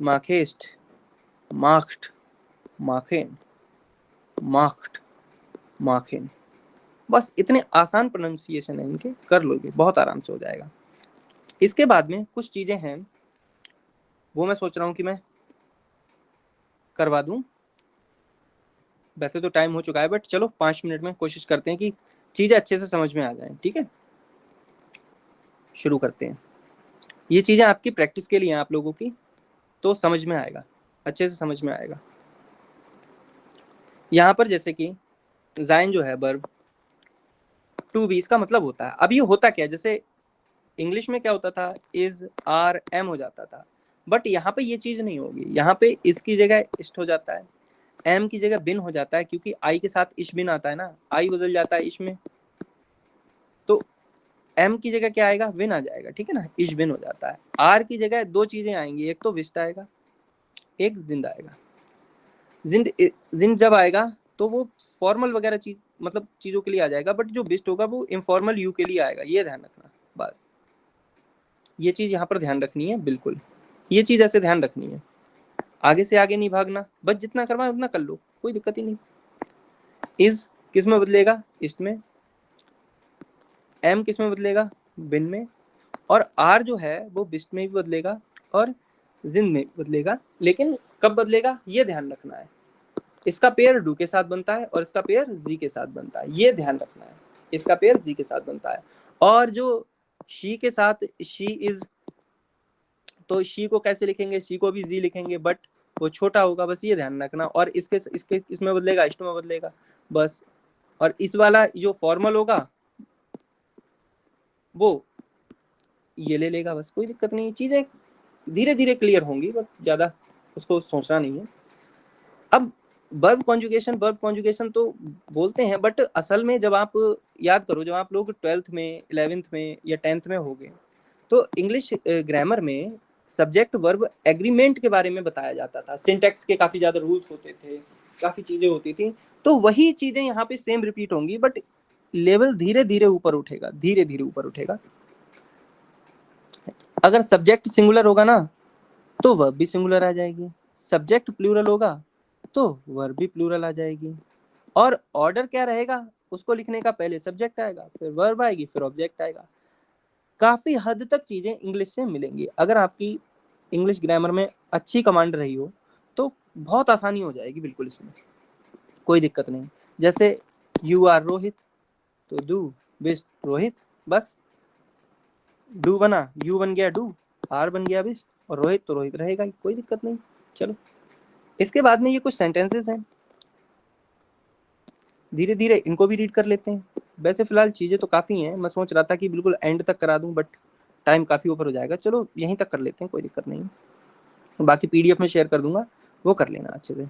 माखेस्ट, माख्ट, माखेन, माख्ट, माखेन। बस इतने आसान प्रोनाउंसिएशन है इनके, कर लोगे बहुत आराम से हो जाएगा। इसके बाद में कुछ चीजें हैं वो मैं सोच रहा हूँ कि मैं करवा दूं। वैसे तो टाइम हो चुका है बट चलो 5 मिनट में कोशिश करते हैं कि चीजें अच्छे से समझ में आ जाएं। ठीक है, शुरू करते हैं। ये चीजें आपकी प्रैक्टिस के लिए हैं आप लोगों की, तो समझ में आएगा, अच्छे से समझ में आएगा। यहाँ पर जैसे कि जाइन जो है वर्ब टू बी, इसका मतलब होता है, अब ये होता क्या है, जैसे इंग्लिश में क्या होता था, इज आर एम हो जाता था, बट यहाँ पे ये चीज नहीं होगी। यहाँ पे इसकी जगह इस्ट हो जाता है, एम की जगह बिन हो जाता है, क्योंकि आई के साथ इश बिन आता है ना, आई बदल जाता है इश में, तो एम की जगह क्या आएगा, विन आ जाएगा। ठीक है ना, इश बिन हो जाता है। आर की जगह दो चीजें आएंगी, एक तो विस्ट आएगा, एक जिंद आएगा। जिंद जब आएगा तो वो फॉर्मल वगैरह चीज मतलब चीजों के लिए आ जाएगा, बट जो विस्ट होगा वो इनफॉर्मल यू के लिए आएगा, ये ध्यान रखना। बस ये चीज यहाँ पर ध्यान रखनी है, बिल्कुल ये चीज ऐसे ध्यान रखनी है, आगे से आगे नहीं भागना, बस जितना करवाए उतना कर लो, कोई दिक्कत ही नहीं। इज किस में बदलेगा, इस्ट में, एम किस में बदलेगा, बिन में, और आर जो है वो बिस्ट में भी बदलेगा और जिंद में भी बदलेगा, लेकिन कब बदलेगा ये ध्यान रखना है। इसका पेयर डू के साथ बनता है और इसका पेयर जी के साथ बनता है, ये ध्यान रखना है। इसका पेयर जी के साथ बनता है, और जो शी के साथ शी इज, तो शी को कैसे लिखेंगे, शी को भी जी लिखेंगे, बट वो छोटा होगा, बस ये ध्यान रखना। और इसके इसमें बदलेगा, इष्ट में बदलेगा बस। और इस वाला जो फॉर्मल होगा वो ये ले लेगा, बस कोई दिक्कत नहीं। चीजें धीरे धीरे क्लियर होंगी, बट ज्यादा उसको सोचना नहीं है। अब वर्ब कॉन्जुगेशन तो बोलते हैं, बट असल में जब आप याद करो, जब आप लोग 12th में 11th में या 10th में होगे, तो इंग्लिश ग्रामर में सब्जेक्ट वर्ब एग्रीमेंट के बारे में बताया जाता था। सिंटैक्स के काफी ज्यादा रूल्स होते थे, काफी चीजें होती थी, तो वही चीजें यहाँ पे सेम रिपीट होंगी, बट लेवल धीरे धीरे ऊपर उठेगा, धीरे धीरे ऊपर उठेगा। अगर सब्जेक्ट सिंगुलर होगा ना तो वर्ब भी सिंगुलर आ जाएगी, सब्जेक्ट प्लूरल होगा तो वर्ब भी प्लूरल आ जाएगी। और ऑर्डर क्या रहेगा उसको लिखने का, पहले सब्जेक्ट आएगा, फिर वर्ब आएगी, फिर ऑब्जेक्ट आएगा। काफी हद तक चीजें इंग्लिश से मिलेंगी। अगर आपकी इंग्लिश ग्रामर में अच्छी कमांड रही हो तो बहुत आसानी हो जाएगी, बिल्कुल इसमें कोई दिक्कत नहीं। जैसे यू आर रोहित, तो डू बिस्ट रोहित, बस डू बना, यू बन गया डू, आर बन गया बिस्ट, और रोहित तो रोहित रहेगा, कोई दिक्कत नहीं। चलो इसके बाद में ये कुछ सेंटेंसेस हैं, धीरे धीरे इनको भी रीड कर लेते हैं। वैसे फिलहाल चीजें तो काफी हैं, मैं सोच रहा था कि बिल्कुल एंड तक करा दूं, बट टाइम काफी ऊपर हो जाएगा, चलो यहीं तक कर लेते हैं, कोई दिक्कत नहीं। बाकी पीडीएफ में शेयर कर दूंगा, वो कर लेना अच्छे से।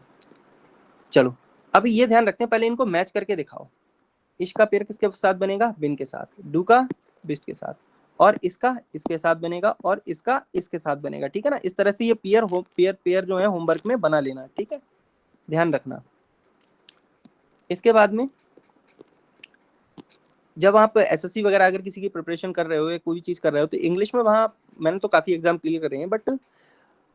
चलो अभी ये ध्यान रखते हैं, पहले इनको मैच करके दिखाओ। इसका पेयर किसके साथ बनेगा, बिन के साथ, डू का बिस्ट के साथ, और इसका इसके साथ बनेगा, और इसका इसके साथ बनेगा। ठीक है ना, इस तरह से ये पेयर जो है होमवर्क में बना लेना। ठीक है, ध्यान रखना। इसके बाद में जब आप एसएससी वगैरह अगर किसी की प्रिपरेशन कर रहे हो या कोई चीज कर रहे हो, तो इंग्लिश में वहाँ मैंने तो काफी एग्जाम क्लियर करे हैं, बट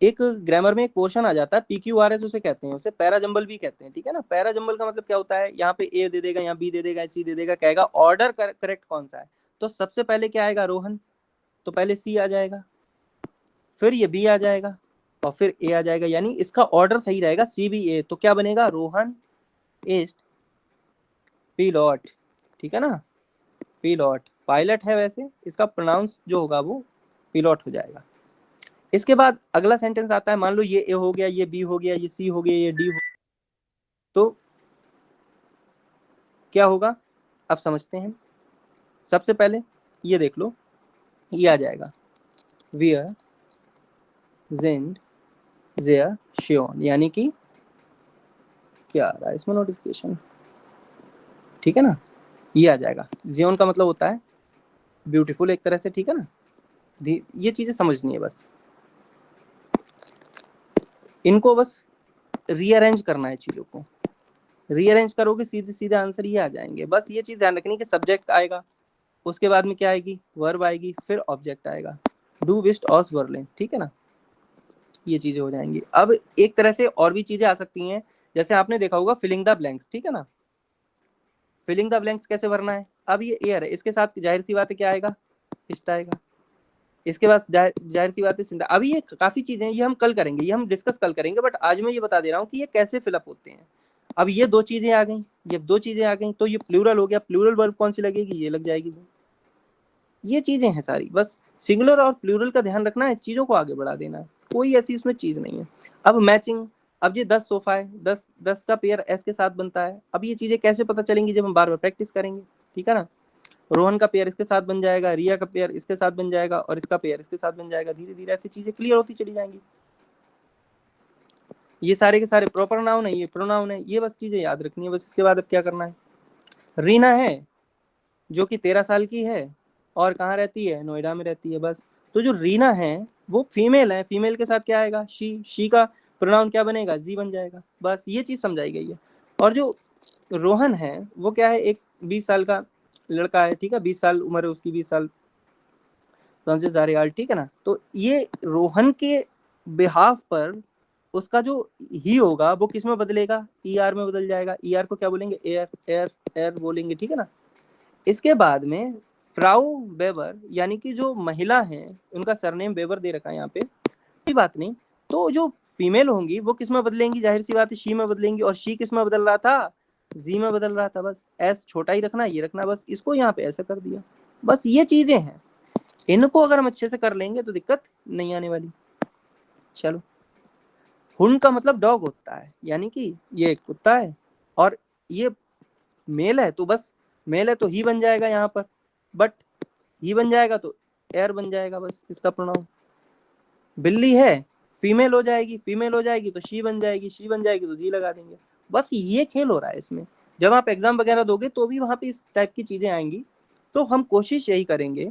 एक ग्रामर में एक पोर्शन आ जाता है, PQRS उसे कहते हैं, उसे पैरा जंबल भी कहते हैं। ठीक है ना, पैरा जंबल का मतलब क्या होता है, यहाँ पे ए दे देगा, यहाँ बी दे देगा, सी दे देगा, कहेगा ऑर्डर करेक्ट कौन सा है। तो सबसे पहले क्या आएगा, रोहन, तो पहले सी आ जाएगा, फिर ये बी आ जाएगा, और फिर ए आ जाएगा, यानी इसका ऑर्डर सही रहेगा, सी बी ए। तो क्या बनेगा, रोहन इज पिलॉट। ठीक है ना, पिलॉट, पायलट है वैसे, इसका प्रोनाउंस जो होगा वो पिलॉट हो जाएगा। इसके बाद अगला सेंटेंस आता है, मान लो ये ए हो गया, ये बी हो गया, ये सी हो गया, ये डी हो, तो क्या होगा अब समझते हैं। सबसे पहले ये देख लो, ये आ जाएगा, वियर जेंड जेया शियोन, यानी कि क्या आ रहा है इसमें नोटिफिकेशन, ठीक है ना, ये आ जाएगा। जियोन का मतलब होता है ब्यूटीफुल एक तरह से, ठीक है ना। ये चीजें समझनी है बस, इनको बस रीअरेंज करना है चीजों को। रीअरेंज करोगे सीधे सीधे आंसर ये आ जाएंगे। बस ये चीज ध्यान रखनी कि सब्जेक्ट आएगा, उसके बाद में क्या आएगी, वर्ब आएगी, फिर ऑब्जेक्ट आएगा, डू विस्ट ऑस वर्लेन, ठीक है ना। ये चीजें हो जाएंगी। अब एक तरह से और भी चीजें आ सकती हैं, जैसे आपने देखा होगा फिलिंग द ब्लैंक्स, ठीक है ना। फिलिंग द ब्लैंक्स कैसे भरना है, अब ये एयर है, इसके साथ जाहिर सी बात है क्या आएगा, इस्ट आएगा, इसके बाद जाहिर सी बात है सिंधा। अभी ये काफी चीजें ये हम कल करेंगे, ये हम डिस्कस कल करेंगे, बट आज मैं ये बता दे रहा हूँ कि ये कैसे फिलअप होते हैं। अब ये दो चीजें आ गई, ये दो चीजें आ गई, तो ये प्लूरल हो गया, प्लूरल वर्ब कौन सी लगेगी, ये लग जाएगी। ये चीजें हैं सारी, बस सिंगुलर और प्लूरल का ध्यान रखना है, चीजों को आगे बढ़ा देना है, कोई ऐसी उसमें चीज नहीं है। अब मैचिंग, अब ये 10 सोफा है, 10 का पेयर एस के साथ बनता है। अब ये चीजें कैसे पता चलेंगी, जब हम बार बार प्रैक्टिस करेंगे, ठीक है ना। रोहन का पेयर इसके साथ बन जाएगा, रिया का पेयर इसके साथ बन जाएगा, और इसका पेयर इसके साथ बन जाएगा। धीरे धीरे ऐसी चीजें क्लियर होती चली जाएंगी। ये सारे के सारे प्रॉपर नाउन है, ये प्रोनाउन है, ये बस चीजें याद रखनी है बस। इसके बाद अब क्या करना है, रीना है जो कि 13 साल की है और कहाँ रहती है, नोएडा में रहती है, बस। तो जो रीना है वो फीमेल है, फीमेल के साथ क्या आएगा, शी का प्रोनाउन क्या बनेगा, जी बन जाएगा, बस ये चीज समझाई गई है। और जो रोहन है वो क्या है, एक 20 साल का लड़का है, ठीक है, 20 साल उम्र है उसकी, 20 साल, ठीक है ना। तो ये रोहन के बिहाफ पर उसका जो ही होगा वो किस में बदलेगा, ईआर में बदल जाएगा। ईआर को क्या बोलेंगे, एयर, एयर एयर बोलेंगे, ठीक है ना। इसके बाद में फ्राउ बेबर, यानी कि जो महिला है उनका सरनेम बेबर दे रखा है यहाँ पे, कोई बात नहीं। तो जो फीमेल होंगी वो किस में बदलेंगी, जाहिर सी बात है शी में बदलेंगी, और शी किस में बदल रहा था, जी में बदल रहा था, बस एस छोटा ही रखना, ये रखना, बस इसको यहाँ पे ऐसा कर दिया। बस ये चीजें हैं, इनको अगर हम अच्छे से कर लेंगे तो दिक्कत नहीं आने वाली। चलो, हुन का मतलब डॉग होता है, यानी कि ये कुत्ता है, और ये मेल है तो बस मेल है तो ही बन जाएगा यहाँ पर, बट ही बन जाएगा तो एयर बन जाएगा, बस इसका प्रोनाउन। बिल्ली है, फीमेल हो जाएगी, फीमेल हो जाएगी तो शी बन जाएगी, शी बन जाएगी तो जी लगा देंगे। बस ये खेल हो रहा है इसमें। जब आप एग्जाम वगैरह दोगे तो भी वहां पे इस टाइप की चीजें आएंगी। तो हम कोशिश यही करेंगे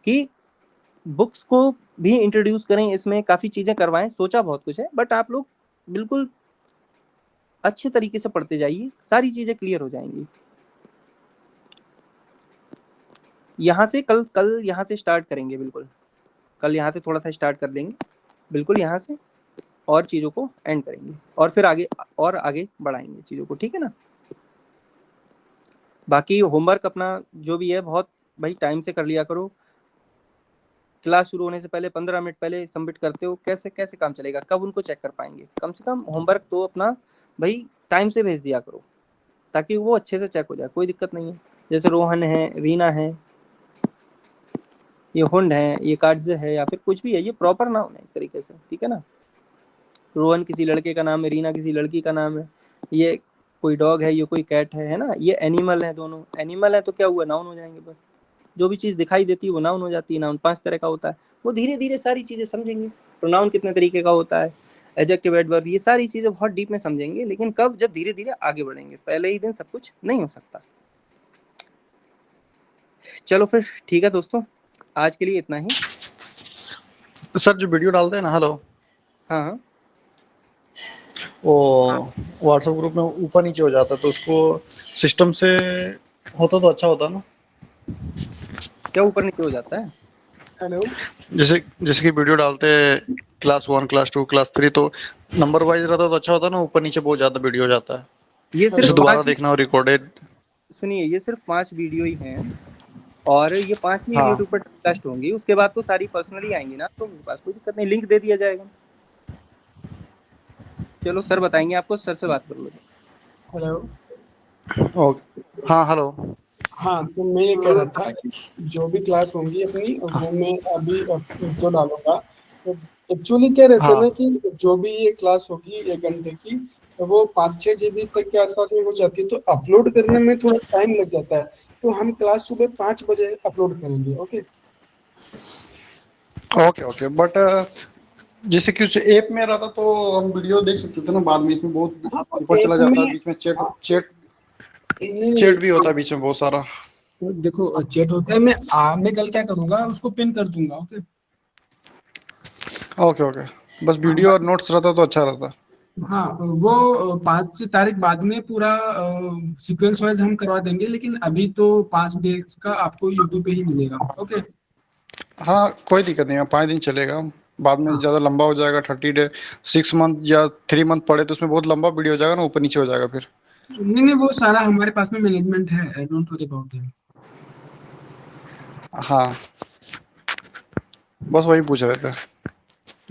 कि बुक्स को भी इंट्रोड्यूस करें, इसमें काफी चीजें करवाएं। सोचा बहुत कुछ है, बट आप लोग बिल्कुल अच्छे तरीके से पढ़ते जाइए, सारी चीजें क्लियर हो जाएंगी। यहाँ से कल यहाँ से स्टार्ट करेंगे, बिल्कुल कल यहाँ से थोड़ा सा स्टार्ट कर देंगे, बिल्कुल यहाँ से, और चीज़ों को एंड करेंगे, और फिर आगे बढ़ाएंगे चीज़ों को, ठीक है ना। बाकी होमवर्क अपना जो भी है बहुत भाई टाइम से कर लिया करो। क्लास शुरू होने से पहले 15 मिनट पहले सबमिट करते हो, कैसे कैसे काम चलेगा, कब उनको चेक कर पाएंगे। कम से कम होमवर्क तो अपना भाई टाइम से भेज दिया करो, ताकि वो अच्छे से चेक हो जाए, कोई दिक्कत नहीं है। जैसे रोहन है, रीना है, ये हुंड है, ये काट्ज है, या फिर कुछ भी है, ये प्रॉपर नाउन है एक तरीके से, ठीक है ना। रोहन किसी लड़के का नाम है, रीना किसी लड़की का नाम है, ये कोई डॉग है, ये कोई कैट है ना। ये एनिमल है, दोनों एनिमल है तो क्या हुआ, नाउन हो जाएंगे। बस जो भी चीज़ दिखाई देती है वो नाउन हो जाती है। नाउन 5 तरह का होता है, वो धीरे धीरे सारी चीज़ें समझेंगे। प्रोनाउन कितने तरीके का होता है, एडजेक्टिव, एडवर्ब, ये सारी चीज़ें बहुत डीप में समझेंगे। लेकिन कब, जब धीरे धीरे आगे बढ़ेंगे, पहले ही दिन सब कुछ नहीं हो सकता। चलो फिर ठीक है दोस्तों, आज के लिए इतना ही। सर जो वीडियो डालते हैं ना, हेलो, हाँ हाँ, वो व्हाट्सएप ग्रुप में ऊपर नीचे हो जाता है, तो उसको सिस्टम से होता तो अच्छा होता ना। क्या ऊपर नीचे हो जाता है? हेलो, जैसे जैसे कि वीडियो डालते हैं क्लास 1, क्लास 2, क्लास 3, तो नंबर वाइज रहता तो अच्छा होता ना। ऊपर नीचे बहुत ज्यादा वीडियो हो जाता है, ये जैसे सिर्फ दोबारा 5, देखना हो रिकॉर्डेड। सुनिए, ये सिर्फ 5 वीडियो ही हैं, और ये 5 ही हाँ। यूट्यूब पर टेस्ट होंगी। उसके बाद तो सारी पर्सनली आएंगी ना, तो मेरे पास कोई दिक्कत नहीं, लिंक दे दिया जाएगा। चलो सर बताएंगे आपको, सर से बात कर लो। हेलो, ओके, हाँ हेलो। हाँ, तो मैं ये कह रहा था कि जो भी क्लास होंगी अपनी, वो मैं अभी जो डालूंगा, तो एक्चुअली क्या रहता है ना कि जो भी ये क्लास होगी 1 घंटे की, तो वो 5-6 GB तक के आसपास में हो जाती है, तो अपलोड करने में थोड़ा टाइम लग जाता है। तो हम क्लास सुबह 5 बजे अपलोड करेंगे। ओके ओके ओके, बट जैसे कि उस ऐप में रहा था तो हम वीडियो देख सकते थे ना बाद में, इसमें बहुत हाँ, तो ऊपर चला ऐप जाता है, में बीच में चैट चैट नहीं, चैट भी होता है बीच में बहुत सारा। तो देखो चैट होता है, मैं कल क्या करूंगा, उसको पिन कर दूंगा। ओके। ओके ओके, बस हाँ वीडियो और नोट्स रहता तो अच्छा रहता। हाँ, वो 5 तारीख बाद में पूरा सीक्वेंस वाइज हम करवा देंगे, लेकिन अभी तो 5 डेज का आपको यूट्यूब पे ही मिलेगा। ओके। हाँ कोई दिक्कत नहीं है, 5 दिन चलेगा। बाद में हाँ, ज़्यादा लंबा हो जाएगा, 30 डे 6 मंथ या 3 मंथ पड़े तो उसमें बहुत लंबा वीडियो हो जाएगा ना, ऊपर नीचे हो जाएगा फिर। नहीं नहीं, वो सारा हमारे पास में मैनेजमेंट है, डोंट वरी अबाउट इट। हाँ बस वही पूछ रहे थे।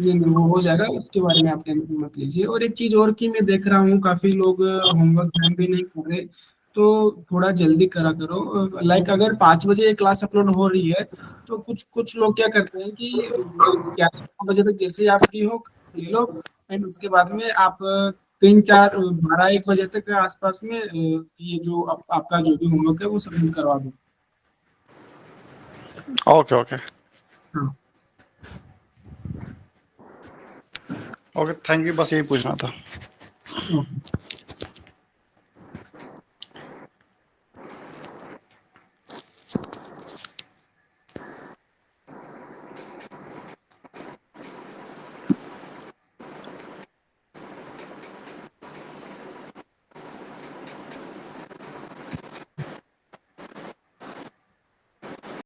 नहीं नहीं, वो हो जाएगा, उसके बारे में आप टेंशन मत लीजिए। और एक चीज और की मैं देख रहा हूँ, काफी लोग होमवर्क टाइम पे नहीं कर रहे, तो थोड़ा जल्दी करा करो। लाइक अगर 5 बजे क्लास अपलोड हो रही है, तो कुछ कुछ लोग क्या करते हैं कि 11 बजे तक जैसे ही आप फ्री हो ले लो, एंड उसके बाद में आप 3 4 12 1 बजे तक के आसपास में ये जो आपका जो भी होमवर्क है वो सबमिट करवा दो। ओके ओके हाँ। ओके, थैंक यू, बस यही पूछना था। ओके।